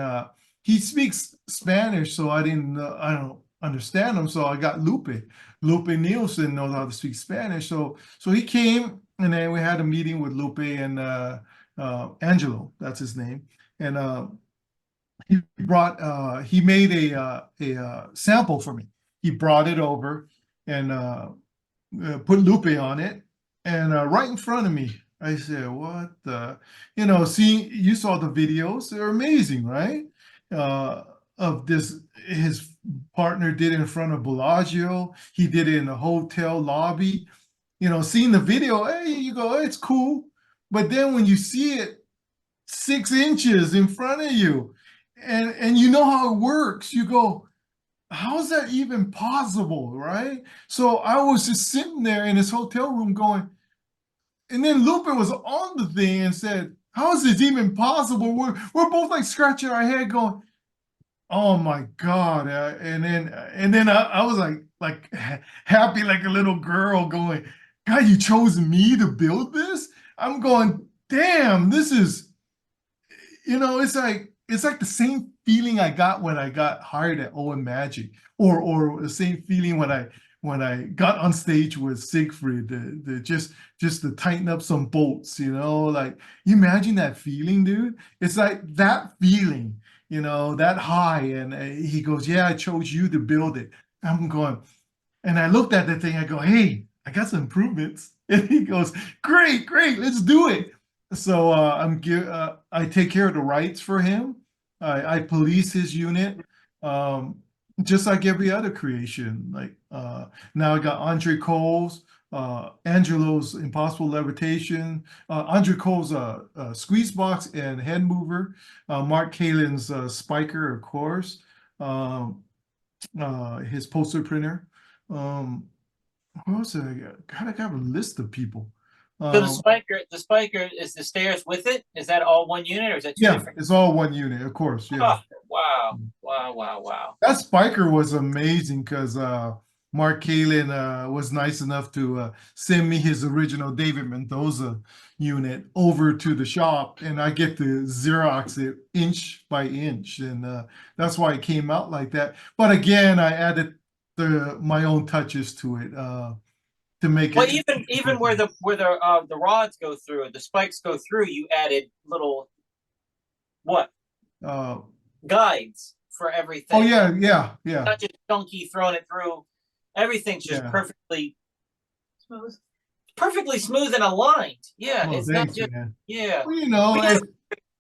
he speaks Spanish, so I don't understand him. So I got Lupe. Lupe Nielsen knows how to speak Spanish. So he came and then we had a meeting with Lupe and Angelo, that's his name. And he made a sample for me. He brought it over and put Lupe on it, and right in front of me, I said, "What the?" You know, see, you saw the videos; they're amazing, right? Uh, of this, his partner did it in front of Bellagio. He did it in a hotel lobby. You know, seeing the video, hey, you go, it's cool. But then when you see it 6 inches in front of you, and you know how it works, you go, how's that even possible, right? So I was just sitting there in his hotel room going, and then Lupin was on the thing and said, how is this even possible? We're both like scratching our head going, oh my God. And then I was like happy like a little girl going, God, you chose me to build this? I'm going, damn, this is, you know, it's like the same feeling I got when I got hired at Owen Magic, or the same feeling when I got on stage with Sigfried, just to tighten up some bolts, you know, like you imagine that feeling, dude. It's like that feeling, you know, that high. And he goes, "Yeah, I chose you to build it." I'm going, and I looked at the thing. I go, "Hey, I got some improvements." And he goes, "Great, great, let's do it." So I take care of the rights for him. I police his unit, just like every other creation. Like now I got Andre Cole's, Angelo's Impossible Levitation, Andre Cole's Squeeze Box and Head Mover, Mark Kalin's Spiker, of course, his poster printer. What else did I got? God, I got a list of people. So the spiker is the stairs with it. Is that all one unit, or is that two Yeah, different? it's all one unit, of course. Yeah. Oh, wow, wow, wow, wow. That spiker was amazing because Mark Kalin was nice enough to send me his original David Mendoza unit over to the shop, and I get to Xerox it inch by inch, and that's why it came out like that. But again, I added my own touches to it to make Well, it. even where the rods go through, the spikes go through, you added little guides for everything. Oh yeah, yeah, yeah. Not just chunky throwing it through. Everything's just perfectly smooth and aligned. Yeah, Oh, it's thanks, not just man. yeah. Well, you know,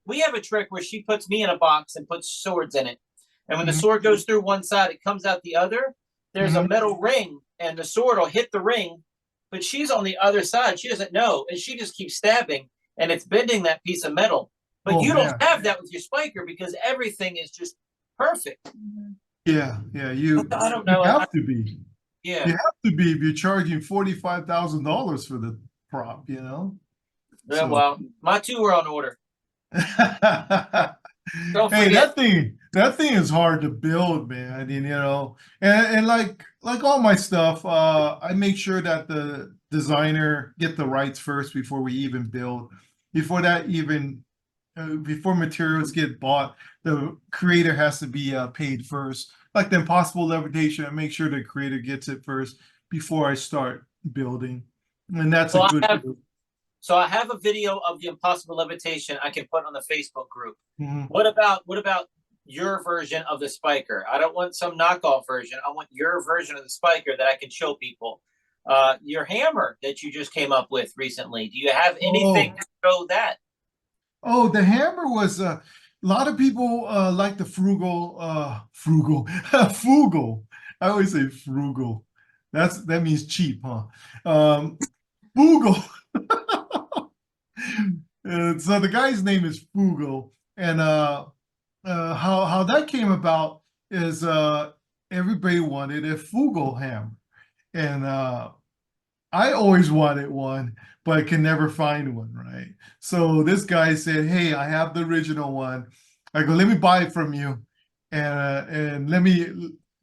We have a trick where she puts me in a box and puts swords in it, and when the sword goes through one side, it comes out the other. There's a metal ring, and the sword will hit the ring, but she's on the other side. She doesn't know, and she just keeps stabbing, and it's bending that piece of metal. But you don't have that with your spiker because everything is just perfect. Yeah, yeah. I don't know. You have to be. Yeah. You have to be if you're charging $45,000 for the prop, you know? Yeah, So. well, my two were on order. Don't Hey, forget. that thing is hard to build, man. And you know, and like all my stuff, I make sure that the designer get the rights first before we even build. Before that even before materials get bought, the creator has to be paid first. Like the Impossible Levitation, I make sure the creator gets it first before I start building. And that's a good So I have a video of the Impossible Levitation I can put on the Facebook group. Mm-hmm. What about your version of the spiker? I don't want some knockoff version. I want your version of the spiker that I can show people. Your hammer that you just came up with recently. Do you have anything to show that? Oh, the hammer was a lot of people like the frugal. Frugal. I always say frugal. That means cheap, huh? Frugal. So the guy's name is Fugal, and how that came about is everybody wanted a Fugal hammer, and I always wanted one, but I can never find one, right? So this guy said, "Hey, I have the original one." I go, "Let me buy it from you, and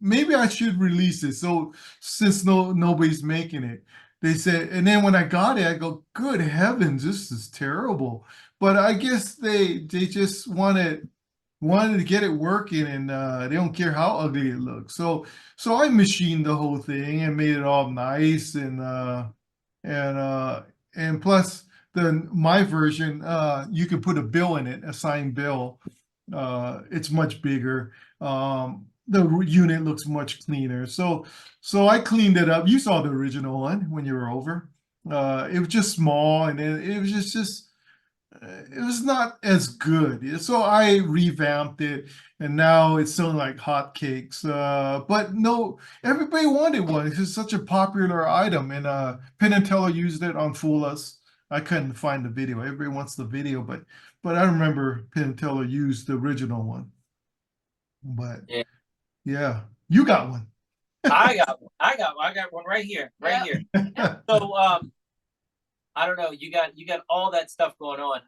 maybe I should release it." So since nobody's making it, they said, and then when I got it, I go, "Good heavens, this is terrible." But I guess they just wanted to get it working, and they don't care how ugly it looks. So I machined the whole thing and made it all nice, and plus my version, you can put a bill in it, a signed bill. It's much bigger. The unit looks much cleaner. So I cleaned it up. You saw the original one when you were over. It was just small, and it was just it was not as good. So I revamped it, and now it's selling like hotcakes. But no, everybody wanted one. It's such a popular item, and Penn and Teller used it on Fool Us. I couldn't find the video. Everybody wants the video, but I remember Penn and Teller used the original one. But yeah, you got one. I got one right here, here. So I don't know. You got all that stuff going on.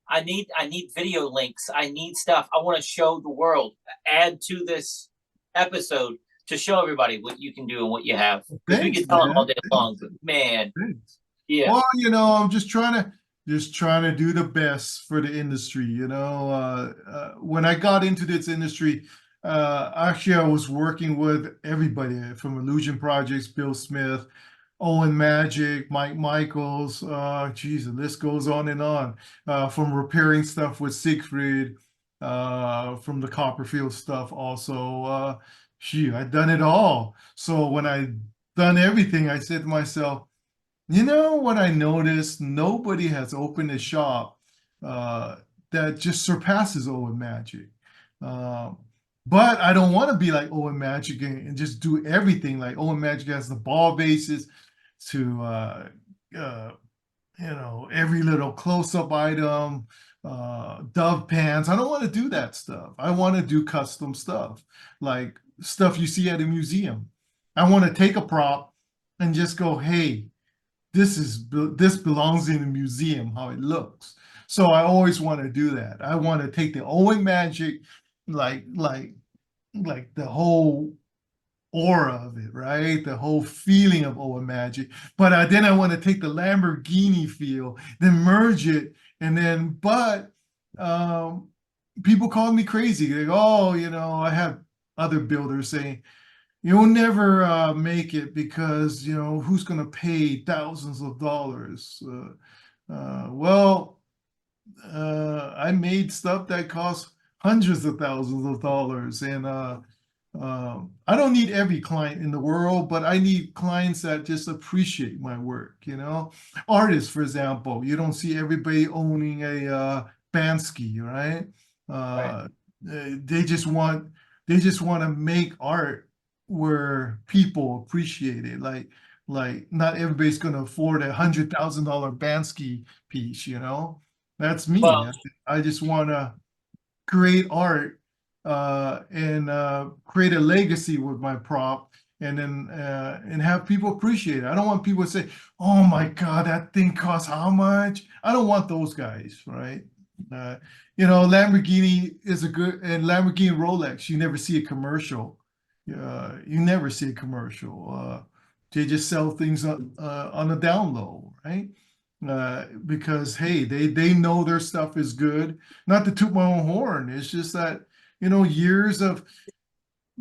I need video links. I need stuff. I want to show the world. Add to this episode to show everybody what you can do and what you have. Because we can tell them all day long. But man, yeah. Well, you know, I'm just trying to do the best for the industry. You know, when I got into this industry, Actually, I was working with everybody from Illusion Projects, Bill Smith, Owen Magic, Mike Michaels, geez, the list goes on and on. From repairing stuff with Sigfried, from the Copperfield stuff also. Gee, I've done it all. So when I done everything, I said to myself, you know what I noticed? Nobody has opened a shop uh, that just surpasses Owen Magic. Um, but I don't want to be like Owen Magic and just do everything. Like Owen Magic has the ball bases to uh, every little close-up item, dove pans. I don't want to do that stuff. I want to do custom stuff, like stuff you see at a museum. I want to take a prop and just go, hey, this belongs in a museum, how it looks. So I always want to do that. I want to take the Owen Magic, like the whole aura of it, right? The whole feeling of Owen Magic. But then I want to take the Lamborghini feel, then merge it, and then um, people call me crazy. They go, oh, I have other builders saying, you'll never make it because, who's going to pay thousands of dollars? I made stuff that costs hundreds of thousands of dollars. And I don't need every client in the world, but I need clients that just appreciate my work, Artists, for example, you don't see everybody owning a Bansky, right? Right. They just want to make art where people appreciate it. Like not everybody's going to afford $100,000 Bansky piece, That's me. Well, I just want to create art and create a legacy with my prop, and then and have people appreciate it. I don't want people to say, "Oh my God, that thing costs how much?" I don't want those guys, right? Uh, Lamborghini is and Lamborghini Rolex. You never see a commercial. You never see a commercial. They just sell things on the down low, right? Because hey, they know their stuff is good. Not to toot my own horn, it's just that years of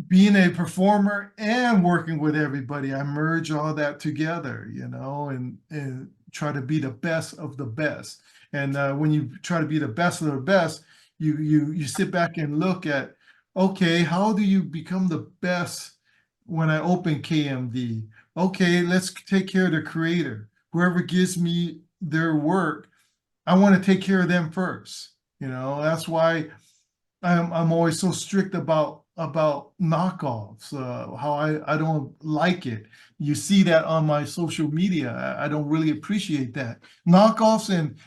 being a performer and working with everybody, I merge all that together, and try to be the best of the best. And when you try to be the best of the best, you sit back and look at, okay, how do you become the best when I open KMD? Okay, let's take care of the creator. Whoever gives me their work, I want to take care of them first. That's why I'm always so strict about knockoffs. How I don't like it. You see that on my social media. I don't really appreciate that. Knockoffs and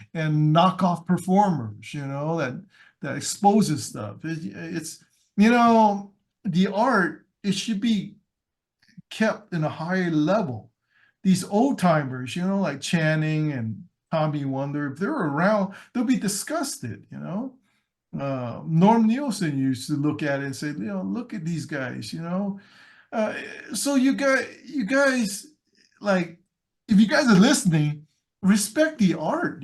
knockoff performers. That exposes stuff. It's the art. It should be kept in a higher level. These old timers, like Channing and Tommy Wonder, if they're around, they'll be disgusted, Norm Nielsen used to look at it and say, look at these guys, So you guys, like, if you guys are listening, respect the art,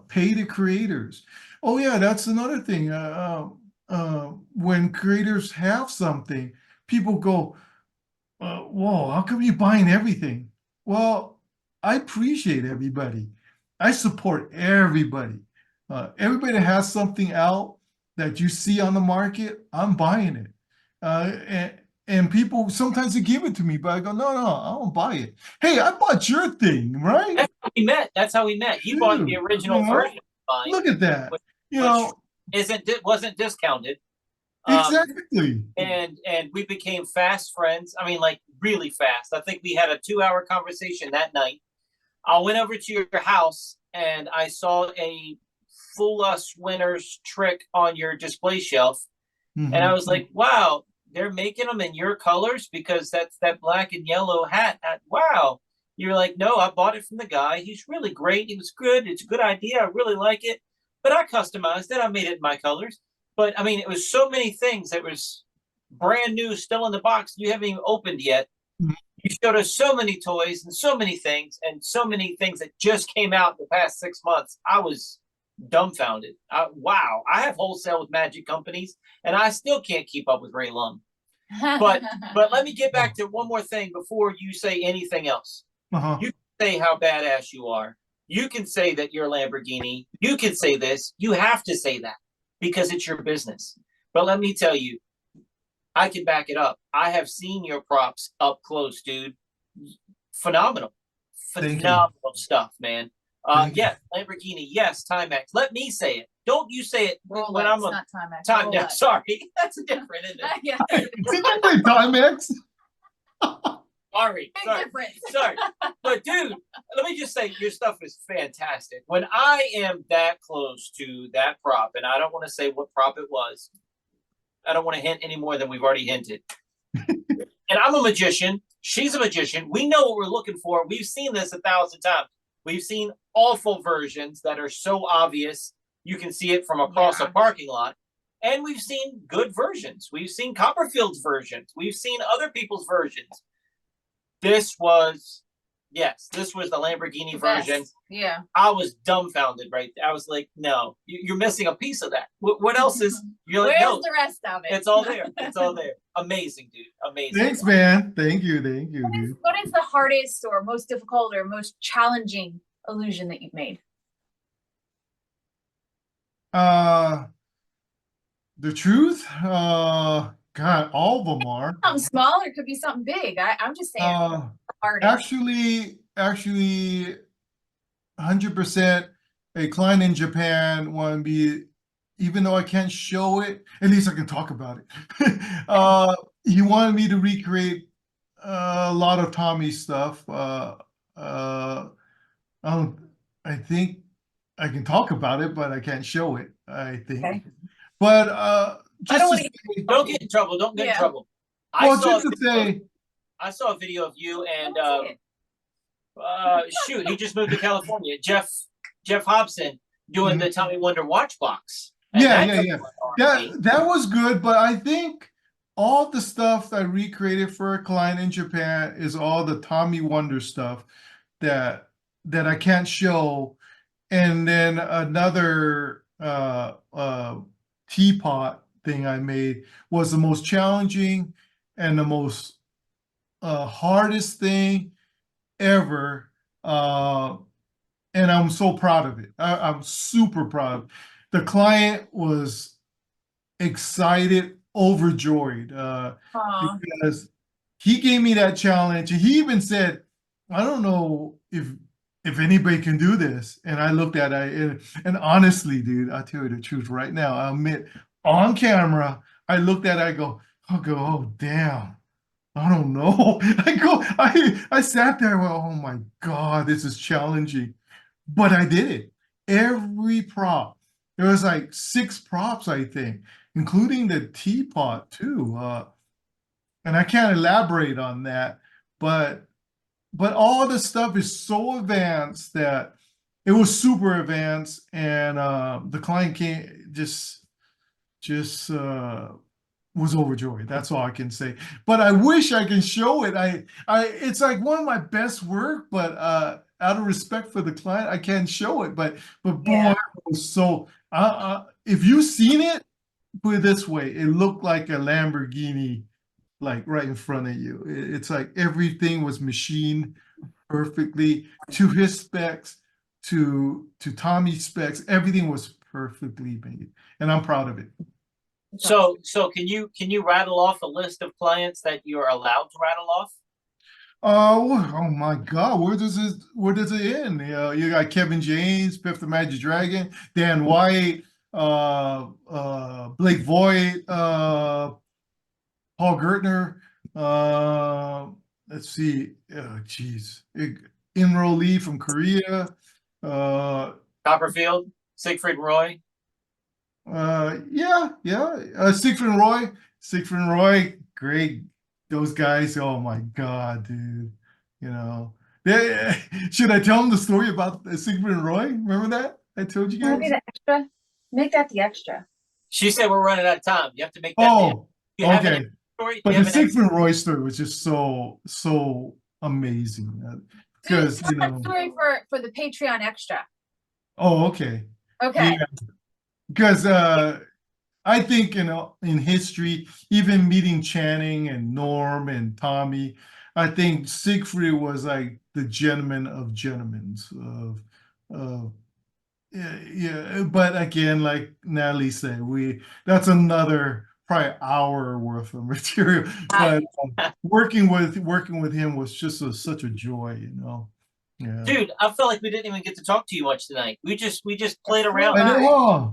pay the creators. Oh yeah, that's another thing. When creators have something, people go, whoa, how come you buying everything? Well, I appreciate everybody. I support everybody. Everybody that has something out that you see on the market, I'm buying it. And people sometimes they give it to me, but I go, no, I don't buy it. Hey, I bought your thing, right? that's how we met. That's how we met. You bought the Dude, original version of mine, look at that. which wasn't discounted. Exactly. And we became fast friends. I mean, like really fast. I think we had a 2-hour conversation that night. I went over to your house and I saw a Fool Us Winners trick on your display shelf. Mm-hmm. And I was like, wow, they're making them in your colors because that's that black and yellow hat. Wow. You're like, no, I bought it from the guy. He's really great. He was good. It's a good idea. I really like it. But I customized it. I made it in my colors. But I mean, it was so many things that was brand new, still in the box. You haven't even opened yet. Mm-hmm. You showed us so many toys and so many things that just came out in the past 6 months. I was dumbfounded. Wow, I have wholesale with magic companies, and I still can't keep up with Ray Lum. But let me get back to one more thing before you say anything else. You can say how badass you are. You can say that you're a Lamborghini. You can say this. You have to say that because it's your business. But let me tell you, I can back it up. I have seen your props up close, dude. Phenomenal stuff, man. Yes, Lamborghini. Yes, Timex. Let me say it. Don't you say it Rolex, when I'm not Timex. Timex. Sorry, that's different, isn't it? Yeah. Did you say Timex? Sorry. Big difference. Sorry. But dude, let me just say your stuff is fantastic. When I am that close to that prop, and I don't want to say what prop it was, I don't want to hint any more than we've already hinted. And I'm a magician. She's a magician. We know what we're looking for. We've seen this 1,000 times. We've seen awful versions that are so obvious you can see it from across a parking lot. And we've seen good versions. We've seen Copperfield's versions. We've seen other people's versions. This was the Lamborghini version. Yeah. I was dumbfounded right there. I was like, no, you're missing a piece of that. What else is, you're like, Where's no, the rest of it? it's all there. It's all there. Amazing, dude. Amazing. Thanks, man. Thank you, dude. What is the hardest or most difficult or most challenging illusion that you've made? The truth, God, all of them are. Something small, or it could be something big. I'm just saying the hardest. Actually, 100%. A client in Japan wanted me, even though I can't show it, at least I can talk about it. He wanted me to recreate a lot of Tommy's stuff. I think I can talk about it, but I can't show it, I think. Okay. But don't get in trouble. Don't get in trouble. I saw a video of you and shoot, he just moved to California. Jeff Hobson doing the Tommy Wonder watch box. Yeah. That was good, but I think all the stuff I recreated for a client in Japan is all the Tommy Wonder stuff that I can't show. And then another teapot thing I made was the most challenging and the most hardest thing ever. And I'm so proud of it. I'm super proud. The client was excited, overjoyed, because he gave me that challenge. And he even said, I don't know if anybody can do this. And I looked at it, and honestly, dude, I'll tell you the truth right now. I admit, on camera, I looked at it, I go, oh, damn. I don't know. I sat there, well, oh my God, this is challenging. But I did it. Every prop. There was like 6 props, I think, including the teapot too. And I can't elaborate on that, but all the stuff is so advanced that it was super advanced, and the client just was overjoyed. That's all I can say. But I wish I can show it. It's like one of my best work, but out of respect for the client, I can't show it. But boy, it was so. If you've seen it, put it this way, it looked like a Lamborghini, like right in front of you. It's like everything was machined perfectly to his specs, to Tommy's specs. Everything was perfectly made, and I'm proud of it. So can you rattle off a list of clients that you're allowed to rattle off? Oh my God, where does it end? You got Kevin James, Piff the Magic Dragon, Dan White, Blake Voigt, Paul Gertner. Let's see. Oh, geez. Inro Lee from Korea. Copperfield, Sigfried Roy. Sigfried Roy, great. Those guys, oh my God, dude. You know, should I tell them the story about Sigfried Roy? Remember that I told you guys? Maybe the extra. Make that the extra. She said we're running out of time. You have to make that. Oh, okay. But the Sigfried Roy story was just so amazing because story for the Patreon extra. Oh, okay. Okay. Yeah. Because I think, you know, in history, even meeting Channing and Norm and Tommy, I think Siegfried was like the gentleman of gentlemen. Of yeah. But again, like Natalie said, that's another probably hour worth of material. But working with him was just such a joy, you know. Yeah. Dude, I felt like we didn't even get to talk to you much tonight. We just played around. I know.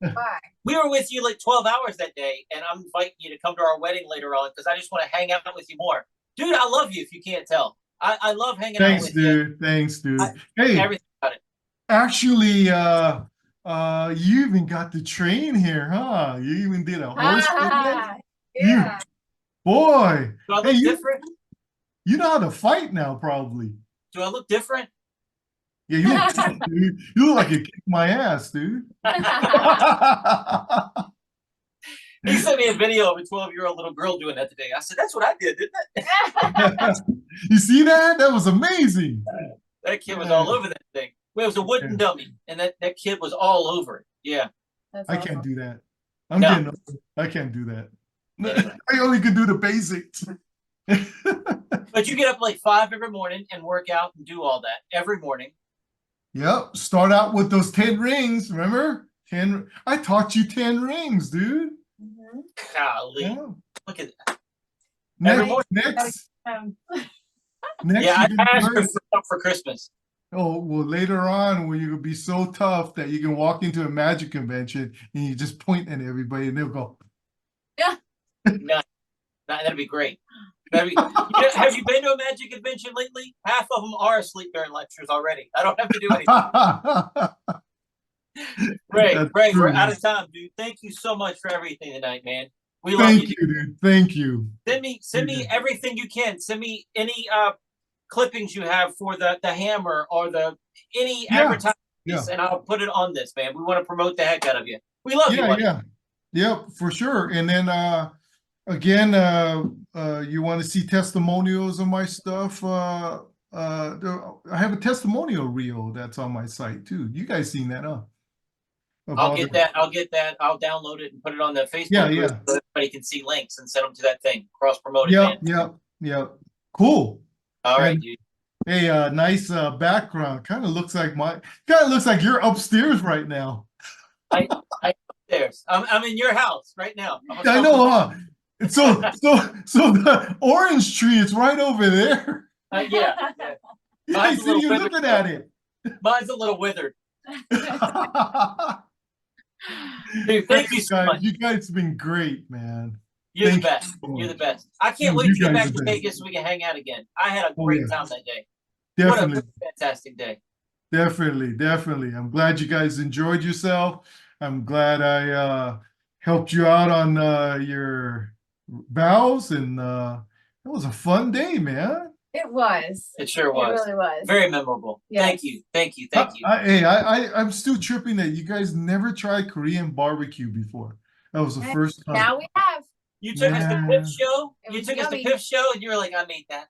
Bye. We were with you like 12 hours that day, and I'm inviting you to come to our wedding later on because I just want to hang out with you more. Dude, I love you if you can't tell. I love hanging out with you. Thanks, dude. Hey, Hey, everything about it. actually, you even got the train here, huh? You even did a horse race? Yeah. Boy. Do I look Hey, different? you know how to fight now, probably. Do I look different? Yeah, you look tough, dude. You look like you kicked my ass, dude. He sent me a video of a 12-year-old little girl doing that today. I said, that's what I did, didn't it? You see that? That was amazing. That kid was all over that thing. Well, it was a wooden dummy, and that kid was all over it. Yeah. I can't do that. I'm No. getting old. I can't do that. I only can do the basics. But you get up like 5 every morning and work out and do all that every morning. Yep. Start out with those 10 rings. Remember? 10. I taught you 10 rings, dude. Golly. Yeah. Look at that. Next. Um, Next. Yeah, you I can asked learn- for Christmas. Oh, well, later on, when you will be so tough that you can walk into a magic convention and you just point at everybody and they'll go, No, that'd be great. Have you been to a magic convention lately? Half of them are asleep during lectures already. I don't have to do anything. Ray, we're out of time, dude. Thank you so much for everything tonight, man. We love Thank you, you, dude. Thank you. Send me everything you can. Send me any clippings you have for the hammer or any advertising, and I'll put it on this, man. We want to promote the heck out of you. We love you, buddy. Yep, for sure. And then again, you want to see testimonials of my stuff? I have a testimonial reel that's on my site too. You guys seen that, huh? I'll get that. I'll download it and put it on the Facebook group so everybody can see links and send them to that thing. Cross promote it, man. Yep. Cool. All right, dude. Hey, nice background. Kind of looks like you're upstairs right now. I upstairs. I'm in your house right now. I know, huh? So the orange tree is right over there. Yeah. I see you looking at it. Mine's a little withered. Dude, thank you so much. You guys have been great, man. You're the best. You're the best. I can't wait to get back to Vegas so we can hang out again. I had a great time that day. Definitely. What a fantastic day. Definitely. I'm glad you guys enjoyed yourself. I'm glad I helped you out on your vows, and it was a fun day, man. It was. It sure was. It really was. Very memorable. Yes. Thank you. I'm still tripping that you guys never tried Korean barbecue before. That was the first time. Now we have. You took us to Piff show. It You was took us to yummy. Piff show, and you were like, "I made that.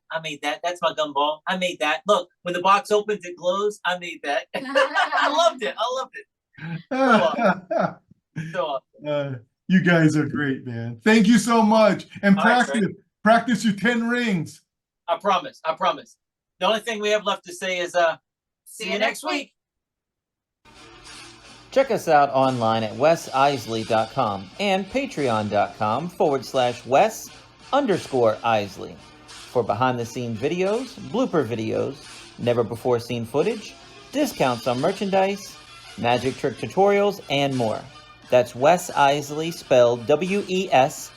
That's my gumball. I made that. Look, when the box opens, it glows. I made that. I loved it. So awesome. You guys are great, man. Thank you so much. And practice your 10 rings. I promise. The only thing we have left to say is, see you next week. Check us out online at wesisley.com and patreon.com/Wes_Isley for behind-the-scenes videos, blooper videos, never-before-seen footage, discounts on merchandise, magic trick tutorials, and more. That's Wes Iseli, spelled WESISELI.